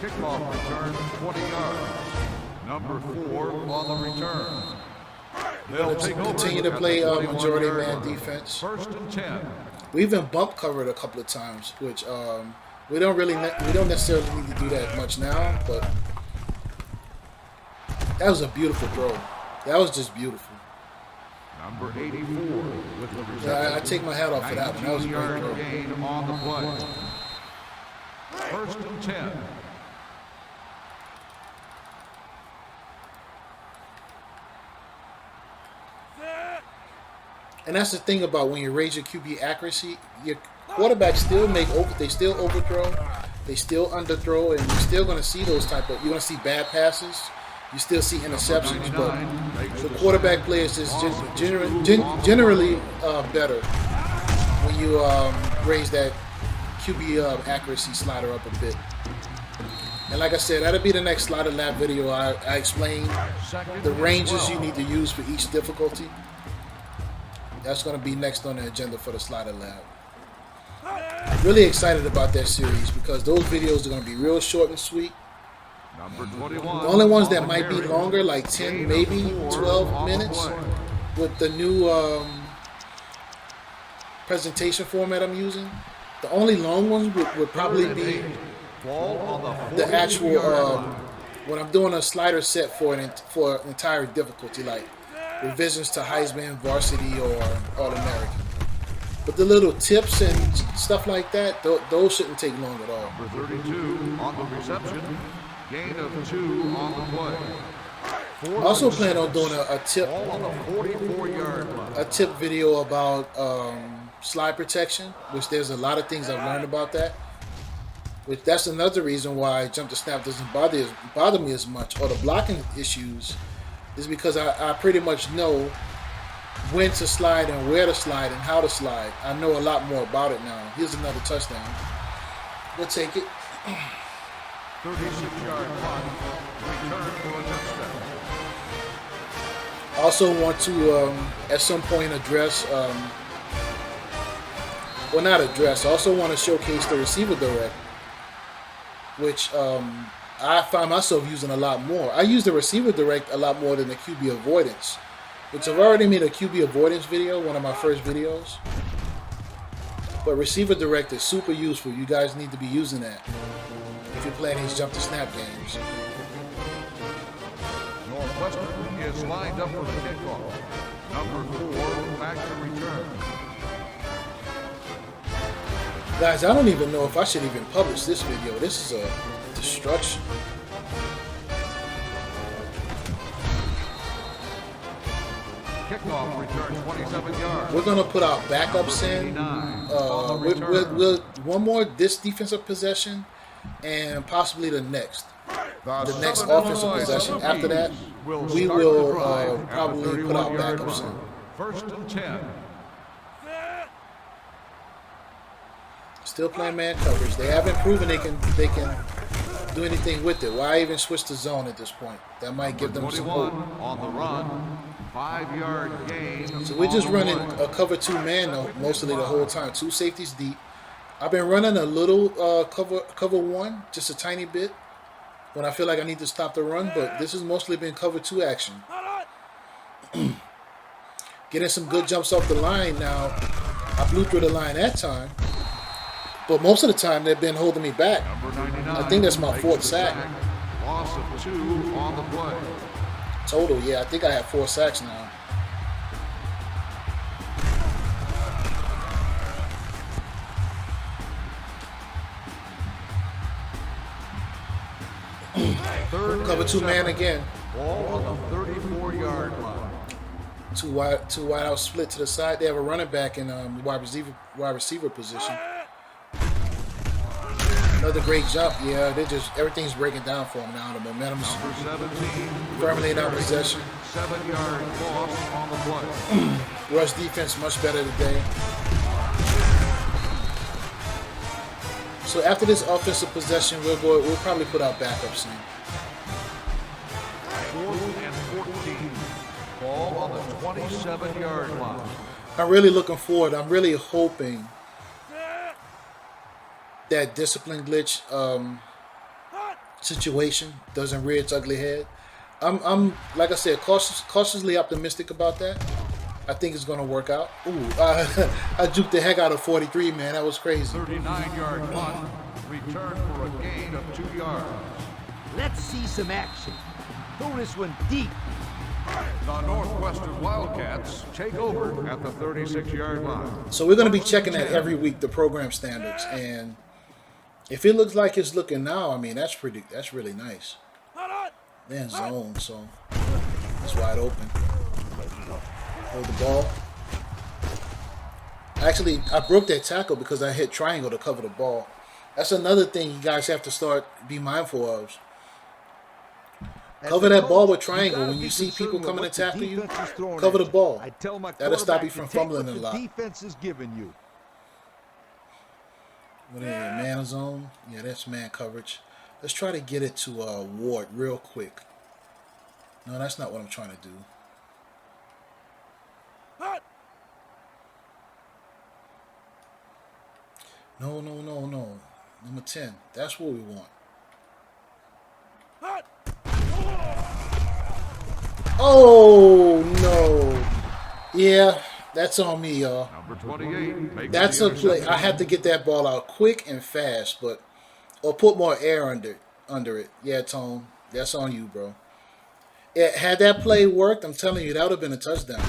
Kickoff return 20 yards. Number 4 on the return. They'll take over Continue to at play the 21 majority yard man line. defense. First and 10. We even bump covered a couple of times, which we don't necessarily need to do that much now. But that was a beautiful throw. That was just beautiful. Number 84 with the reception. Yeah, I take my hat off for that one. That was a great 19-yard throw. gain on the play. First and 10. And that's the thing about when you raise your QB accuracy, your quarterbacks still overthrow, they still underthrow, and you're still going to see those you're going to see bad passes, you still see interceptions, but the quarterback play is just generally better when you raise that QB accuracy slider up a bit. And like I said, that'll be the next Slider Lab video. I explain the ranges you need to use for each difficulty. That's going to be next on the agenda for the Slider Lab. Really excited about that series because those videos are going to be real short and sweet. Number 21. The only ones that might be longer, like 10, maybe 12 minutes, with the new presentation format I'm using. The only long ones would probably be the actual, when I'm doing a slider set for an entire difficulty, like revisions to Heisman, Varsity, or All-American. But the little tips and stuff like that, those shouldn't take long at all. Number 32 on the reception. Gain of 2 on the play. I also plan on doing a tip On the 44-yard line. a tip video about slide protection, which there's a lot of things I've learned about that. Which that's another reason why jump to snap doesn't bother me as much, or the blocking issues, is because I pretty much know when to slide and where to slide and how to slide. I know a lot more about it now. Here's another touchdown. We'll take it. 36-yard punt. Return for a touchdown. I also want to, at some point, address, I also want to showcase the receiver direct, which I find myself using a lot more. I use the receiver direct a lot more than the QB avoidance, which I've already made a QB avoidance video, one of my first videos. But receiver direct is super useful. You guys need to be using that if you're playing these jump to snap games. Northwestern is lined up for the kickoff. Number 4 back to return. Guys, I don't even know if I should even publish this video. This is a destruction. Kickoff return 27 yards. We're gonna put our backups in. We'll one more this defensive possession, and possibly the next. the next offensive possession. After that, we will probably put our backups in. First and 10. Still playing man coverage. They haven't proven they can do anything with it. Why even switch the zone at this point? That might give them some hope. On the run, 5-yard gain. So we're just running a cover 2 man though, mostly the whole time. 2 safeties deep. I've been running a little cover 1, just a tiny bit, when I feel like I need to stop the run. But this has mostly been cover 2 action. Getting some good jumps off the line now. I blew through the line that time. But most of the time, they've been holding me back. I think that's my 4th sack. Loss of 2 on the play. Total, yeah. I think I have 4 sacks now. Cover 2 man again. Ball on the 34-yard line. Two wide out split to the side. They have a running back in wide receiver position. Another great jump. Yeah, everything's breaking down for them now. The momentum's firmly in our possession. 7-yard loss on the play. Rush defense much better today. So after this offensive possession, we'll probably put our backups in. 4th and 14. Ball on the 27-yard line. I'm really looking forward. I'm really hoping that discipline glitch situation doesn't rear its ugly head. I'm like I said, cautiously optimistic about that. I think it's going to work out. Ooh, I juked the heck out of 43, man. That was crazy. 39-yard punt. Return for a gain of 2 yards. Let's see some action. Throw this one deep. The Northwestern Wildcats take over at the 36-yard line. So we're going to be checking that every week, the program standards, and if it looks like it's looking now, I mean that's really nice. They're in zone, so it's wide open. Hold the ball. Actually, I broke that tackle because I hit triangle to cover the ball. That's another thing you guys have to be mindful of. Cover that ball with triangle. When you see people coming to tackle you, cover the ball. That'll stop you from fumbling a lot. Defense is giving you. What is it, man zone? Yeah, that's man coverage. Let's try to get it to Ward real quick. No, that's not what I'm trying to do. No. Number 10. That's what we want. Oh, no. Yeah, that's on me, y'all. Number 28. That's a play. I had to get that ball out quick and fast, or put more air under it. Yeah, Tone, that's on you, bro. Had that play worked, I'm telling you, that would have been a touchdown.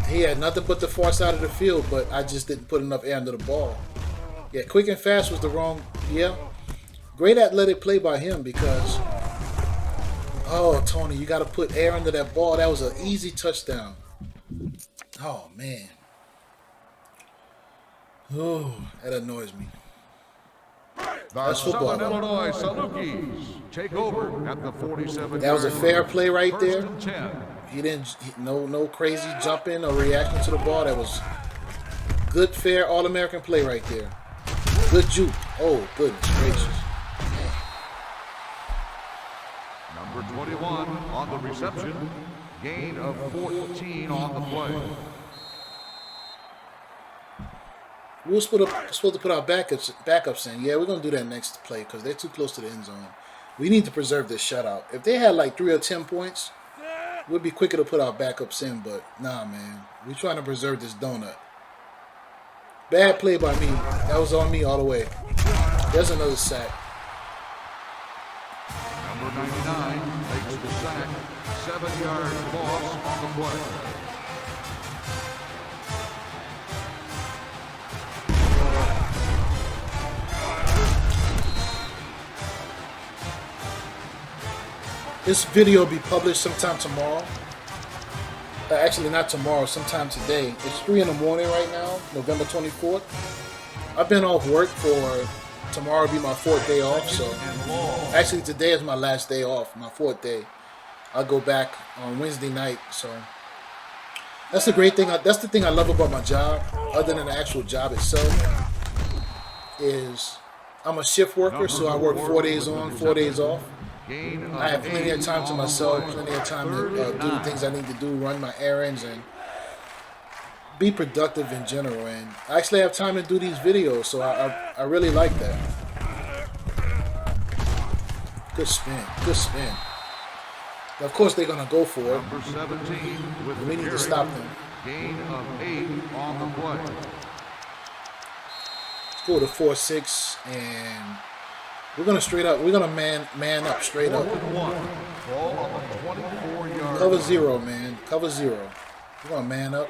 He had nothing but the far side of the field, but I just didn't put enough air under the ball. Yeah, quick and fast was the wrong. Yeah, great athletic play by him because. Oh, Tony, you got to put air under that ball. That was an easy touchdown. Oh, man. Oh, that annoys me. That's football. Southern Illinois Salukis take over at the 47. That was a fair play right there. He didn't, no crazy jumping or reaction to the ball. That was good, fair, All-American play right there. Good juke. Oh, goodness gracious. Number 21 on the reception. Gain of 14 on the play. We're supposed to put our backups in. Yeah, we're going to do that next play because they're too close to the end zone. We need to preserve this shutout. If they had like 3 or 10 points, we'd be quicker to put our backups in. But nah, man. We're trying to preserve this donut. Bad play by me. That was on me all the way. There's another sack. Number 99 makes the sack. 7-yard loss on the play. This video will be published sometime tomorrow. Actually, not tomorrow, sometime today. It's 3 in the morning right now, November 24th. I've been off work for tomorrow will be my 4th day off. So actually today is my last day off, my 4th day. I'll go back on Wednesday night. So that's the great thing. That's the thing I love about my job, other than the actual job itself, is I'm a shift worker, so I work 4 days on, 4 days off. I have plenty of time to myself, plenty of time to do the things I need to do, run my errands, and be productive in general. And I actually have time to do these videos, so I really like that. Good spin, good spin. Of course, they're going to go for it. Number 17 with We need to stop them. Gain of 8 on the play. Let's go to 4-6, and we're going to straight up. We're going to man up straight up. Ball on the 24-yard Cover 0, man. Cover 0. We're going to man up.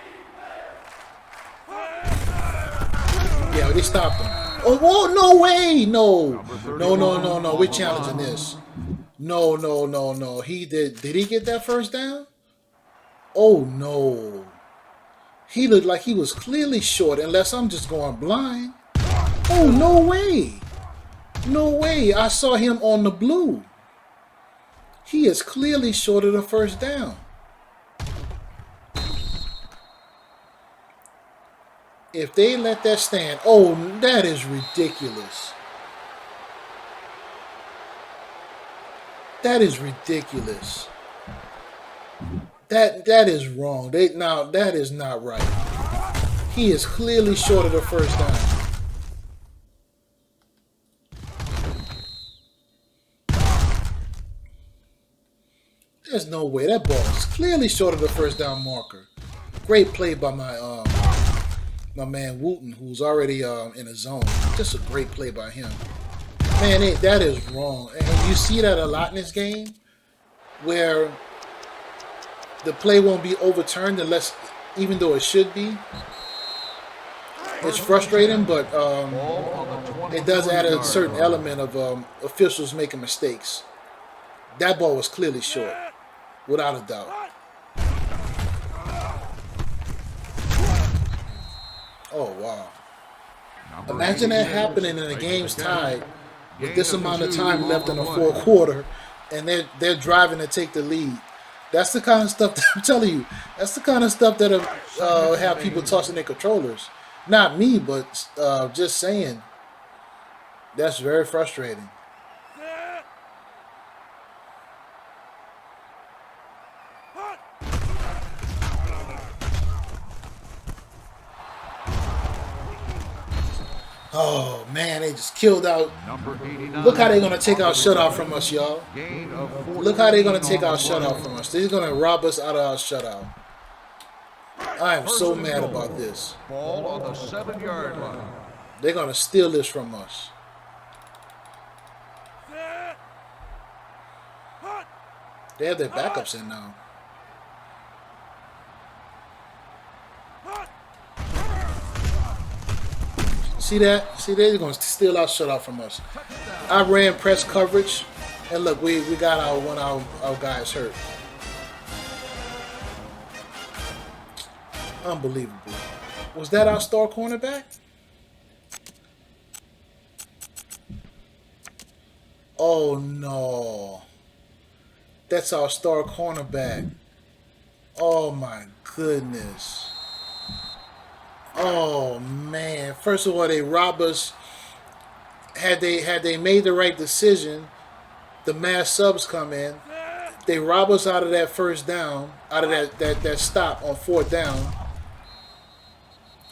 Yeah, they stopped him. Oh, whoa, no way. No. No. We're challenging this. No. He did he get that first down? Oh, no. He looked like he was clearly short, unless I'm just going blind. Oh, no way. No way. I saw him on the blue. He is clearly short of the first down. If they let that stand, oh, that is ridiculous. That is ridiculous. That is wrong. That is not right. He is clearly short of the first down. There's no way. That ball is clearly short of the first down marker. Great play by my man Wooten, who's already in a zone. Just a great play by him. Man, that is wrong. And you see that a lot in this game, where the play won't be overturned unless, even though it should be. It's frustrating, but it does add a certain element of officials making mistakes. That ball was clearly short, without a doubt. Oh, wow. Imagine that happening and the game's tied with this amount of time left in the fourth quarter, and they're driving to take the lead. That's the kind of stuff that I'm telling you. That's the kind of stuff that have people tossing their controllers. Not me, but just saying. That's very frustrating. Oh, man, they just killed out. Look how they're going to take our shutout from us, y'all. Look how they're going to take our shutout from us. They're going to rob us out of our shutout. I am so mad about this. Ball on the 7-yard line. They're going to steal this from us. They have their backups in now. See that? See, they're going to steal our shutout from us. I ran press coverage, and look, we got one of our guys hurt. Unbelievable. Was that our star cornerback? Oh, no. That's our star cornerback. Oh, my goodness. Oh, man. First of all, they robbed us. Had they made the right decision, the mass subs come in. They rob us out of that first down, out of that stop on 4th down.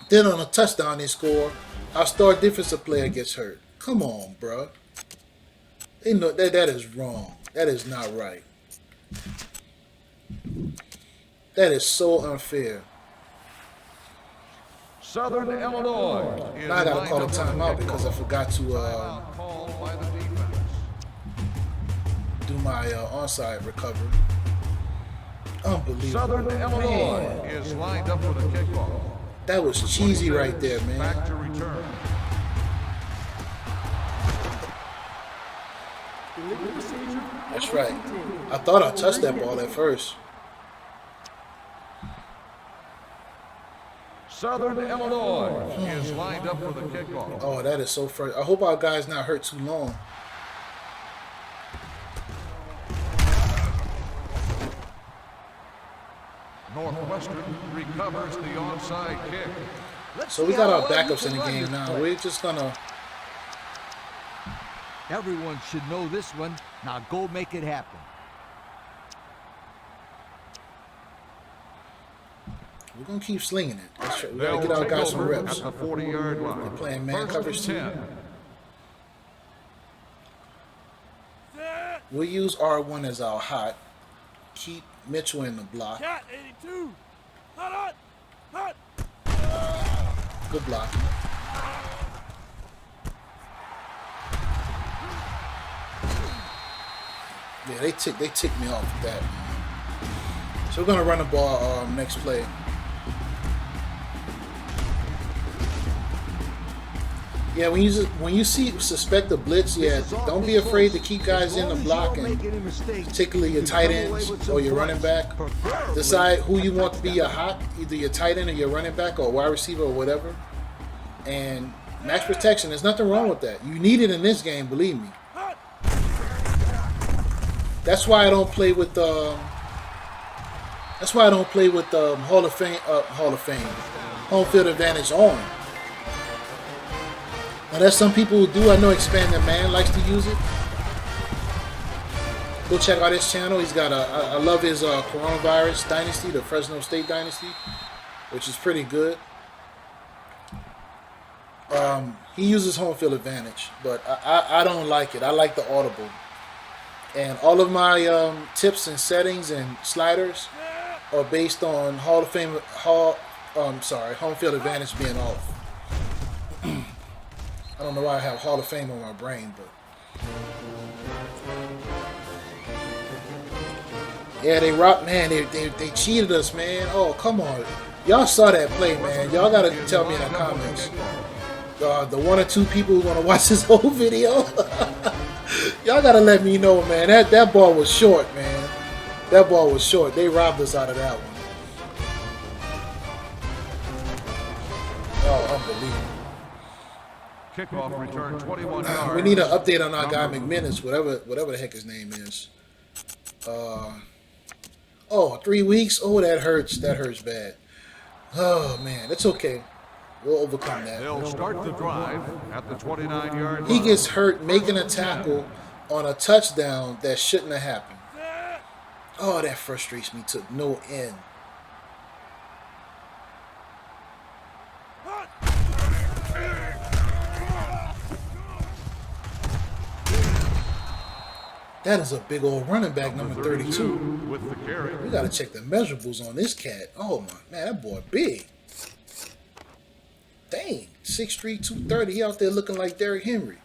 Then on a touchdown they score. Our star defensive player gets hurt. Come on, bro. They know that is wrong. That is not right. That is so unfair. Southern Illinois. Now I gotta call a timeout because I forgot to do my onside recovery. Unbelievable. Southern Illinois is lined up for the kickoff. That was cheesy right there, man. Back to return. That's right. I thought I touched that ball at first. Southern Illinois is lined up for the kickoff. Oh, that is so frustrating. I hope our guy's not hurt too long. Northwestern recovers the onside kick. So we got our backups in the game now. We're just gonna. Everyone should know this one. Now go make it happen. We're gonna keep slinging it. We They'll gotta get our take guys some over reps. at the 40-yard line. They're playing man First coverage and too. 10. Set. We'll use R1 as our hot. Keep Mitchell in the block. Cat 82. Hot. Hot. Good block. Yeah, they ticked me off with that. So we're gonna run the ball next play. Yeah, when you suspect a blitz, yeah, don't be afraid to keep guys in the block, and particularly your tight ends or your running back. Decide who you want to be your hot, either your tight end or your running back or wide receiver or whatever. And max protection, there's nothing wrong with that. You need it in this game, believe me. That's why I don't play with Hall of Fame, home field advantage on. Now there's some people who do. I know Expanded Man likes to use it. Go check out his channel. He's got I love his coronavirus Dynasty, the Fresno State Dynasty, which is pretty good. He uses home field advantage, but I don't like it. I like the audible. And all of my tips and settings and sliders are based on home field advantage being off. I don't know why I have Hall of Fame on my brain, but yeah, they cheated us, man. Oh, come on. Y'all saw that play, man. Y'all gotta tell me in the comments. The one or two people who want to watch this whole video, y'all gotta let me know, man. That ball was short, man. That ball was short. They robbed us out of that one. Oh, unbelievable. Kickoff return 21 yards. We need an update on our guy McMinnis, whatever the heck his name is. 3 weeks. Oh, that hurts. That hurts bad. Oh man, it's okay. We'll overcome that. They'll start the drive at the 29-yard line. He gets hurt making a tackle on a touchdown that shouldn't have happened. Oh, that frustrates me to no end. That is a big old running back, number 32. With the carry. We gotta check the measurables on this cat. Oh my man, that boy big. Dang, 6'3", 230. He out there looking like Derrick Henry.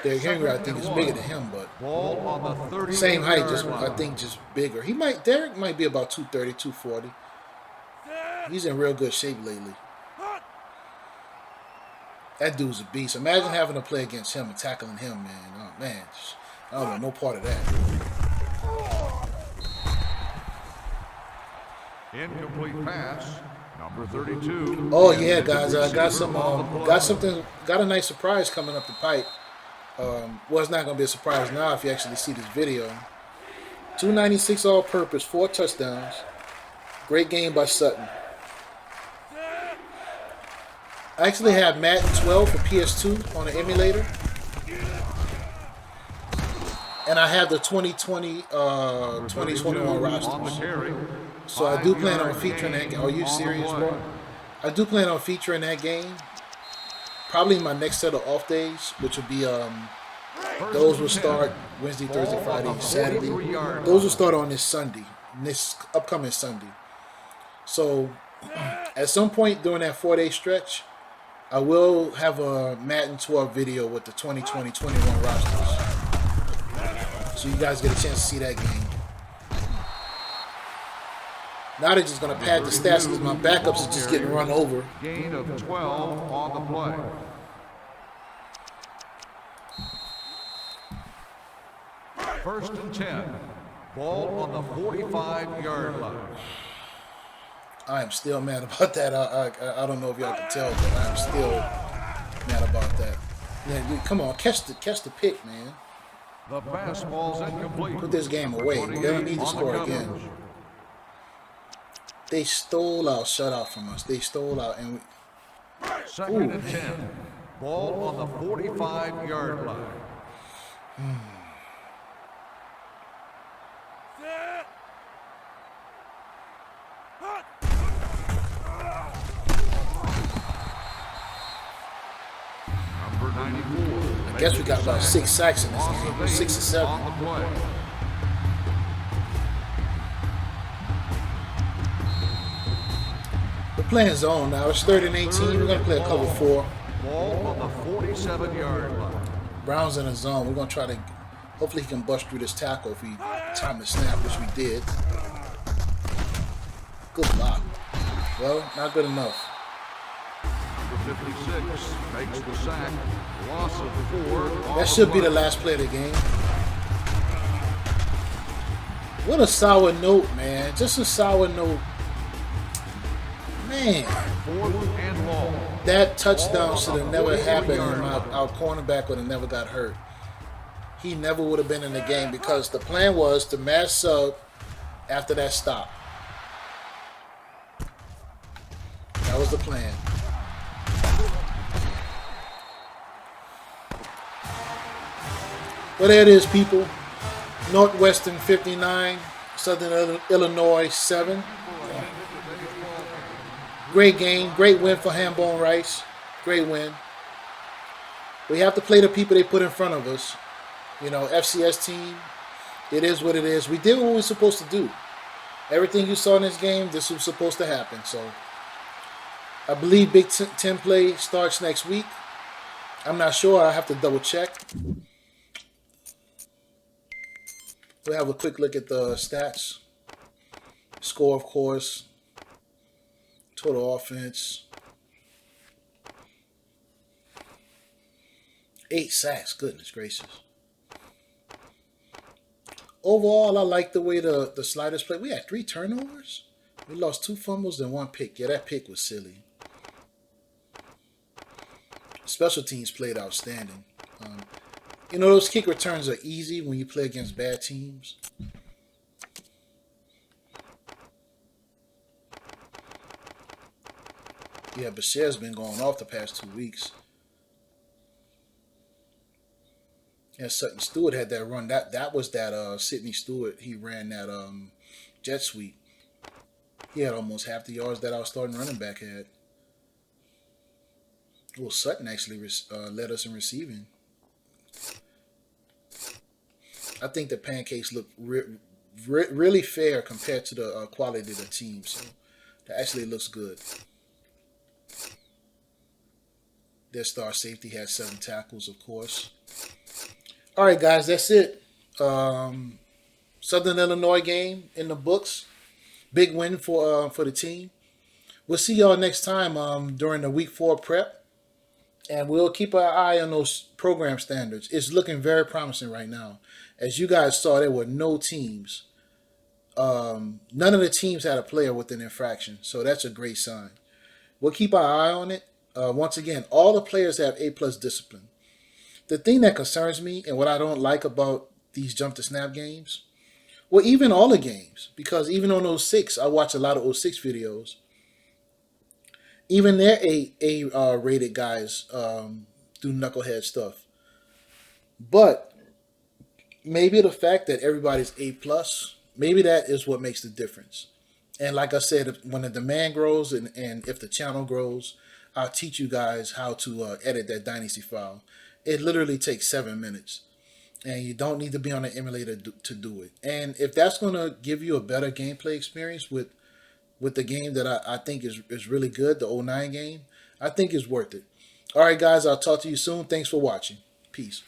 Derrick Henry, I think, is bigger than him, but Ball on the 30. same height, just bigger. Derrick might be about 230, 240. He's in real good shape lately. That dude's a beast. Imagine having to play against him and tackling him, man. Oh, man. I don't want no part of that. Incomplete pass. Number 32. Oh, yeah, guys. I got got a nice surprise coming up the pipe. Well, it's not going to be a surprise now if you actually see this video. 296 all-purpose, 4 touchdowns. Great game by Sutton. I actually have Madden 12 for PS2 on the emulator. And I have the 2021 rosters. So I do plan on featuring that game. Are you serious, bro? I do plan on featuring that game. Probably my next set of off days, which will be those will start Wednesday, Thursday, Friday, Saturday. Those will start on this upcoming Sunday. So at some point during that 4-day stretch, I will have a Madden 12 video with the 2020-21 rosters. So you guys get a chance to see that game. Now they're just going to pad the stats because my backups are just getting run over. Gain of 12 on the play. First and 10. Ball on the 45-yard line. I am still mad about that. I don't know if y'all can tell, but I'm still mad about that. Yeah, come on, catch the pick, man. The fastball's incomplete. Put this game away. We don't need to score again. They stole our shutout from us. They stole out, and Second and 10. Ball on the 45-yard line. Set. Hot. Number 94. I guess we got about 6 sacks in this game, 6 or 7. On the play. We're playing zone now. It's 3rd and 18. We're gonna play a cover 4. Ball on the 47-yard line. Brown's in the zone. We're gonna try to. Hopefully, he can bust through this tackle if we time the snap, which we did. Good block. Well, not good enough. Number 56 makes the sack. Loss of 4. That should be the last play of the game. What a sour note, man. Just a sour note. Man. 4th and long. That touchdown should have never happened, and our cornerback would have never got hurt. He never would have been in the game because the plan was to mass sub after that stop. That was the plan. Well, there it is, people. Northwestern 59, Southern Illinois 7. Great game, great win for Hambone Rice. Great win. We have to play the people they put in front of us. You know, FCS team, it is what it is. We did what we were supposed to do. Everything you saw in this game, this was supposed to happen. So, I believe Big Ten play starts next week. I'm not sure. I have to double check. We'll have a quick look at the stats. Score, of course. Total offense. 8 sacks. Goodness gracious. Overall, I like the way the sliders played. We had 3 turnovers. We lost 2 fumbles and 1 pick. Yeah, that pick was silly. Special teams played outstanding. You know, those kick returns are easy when you play against bad teams. Yeah, Bashir's been going off the past 2 weeks. Yeah, Sutton Stewart had that run. That was that Sidney Stewart. He ran that jet sweep. He had almost half the yards that our starting running back had. Well, Sutton actually led us in receiving. I think the pancakes look really fair compared to the quality of the team. So that actually looks good. Their star safety has 7 tackles, of course. All right, guys, that's it. Southern Illinois game in the books. Big win for the team. We'll see y'all next time during the Week 4 prep. And we'll keep our eye on those program standards. It's looking very promising right now. As you guys saw, there were no teams. None of the teams had a player with an infraction. So that's a great sign. We'll keep our eye on it. Once again, all the players have A+ discipline. The thing that concerns me and what I don't like about these jump to snap games, well, even all the games, because even on 06, I watch a lot of 06 videos. Even their A rated guys do knucklehead stuff. But maybe the fact that everybody's A+, maybe that is what makes the difference. And like I said, when the demand grows and if the channel grows, I'll teach you guys how to edit that Dynasty file. It literally takes 7 minutes. And you don't need to be on an emulator to do it. And if that's going to give you a better gameplay experience with the game that I think is really good, the 09 game, I think it's worth it. All right, guys, I'll talk to you soon. Thanks for watching. Peace.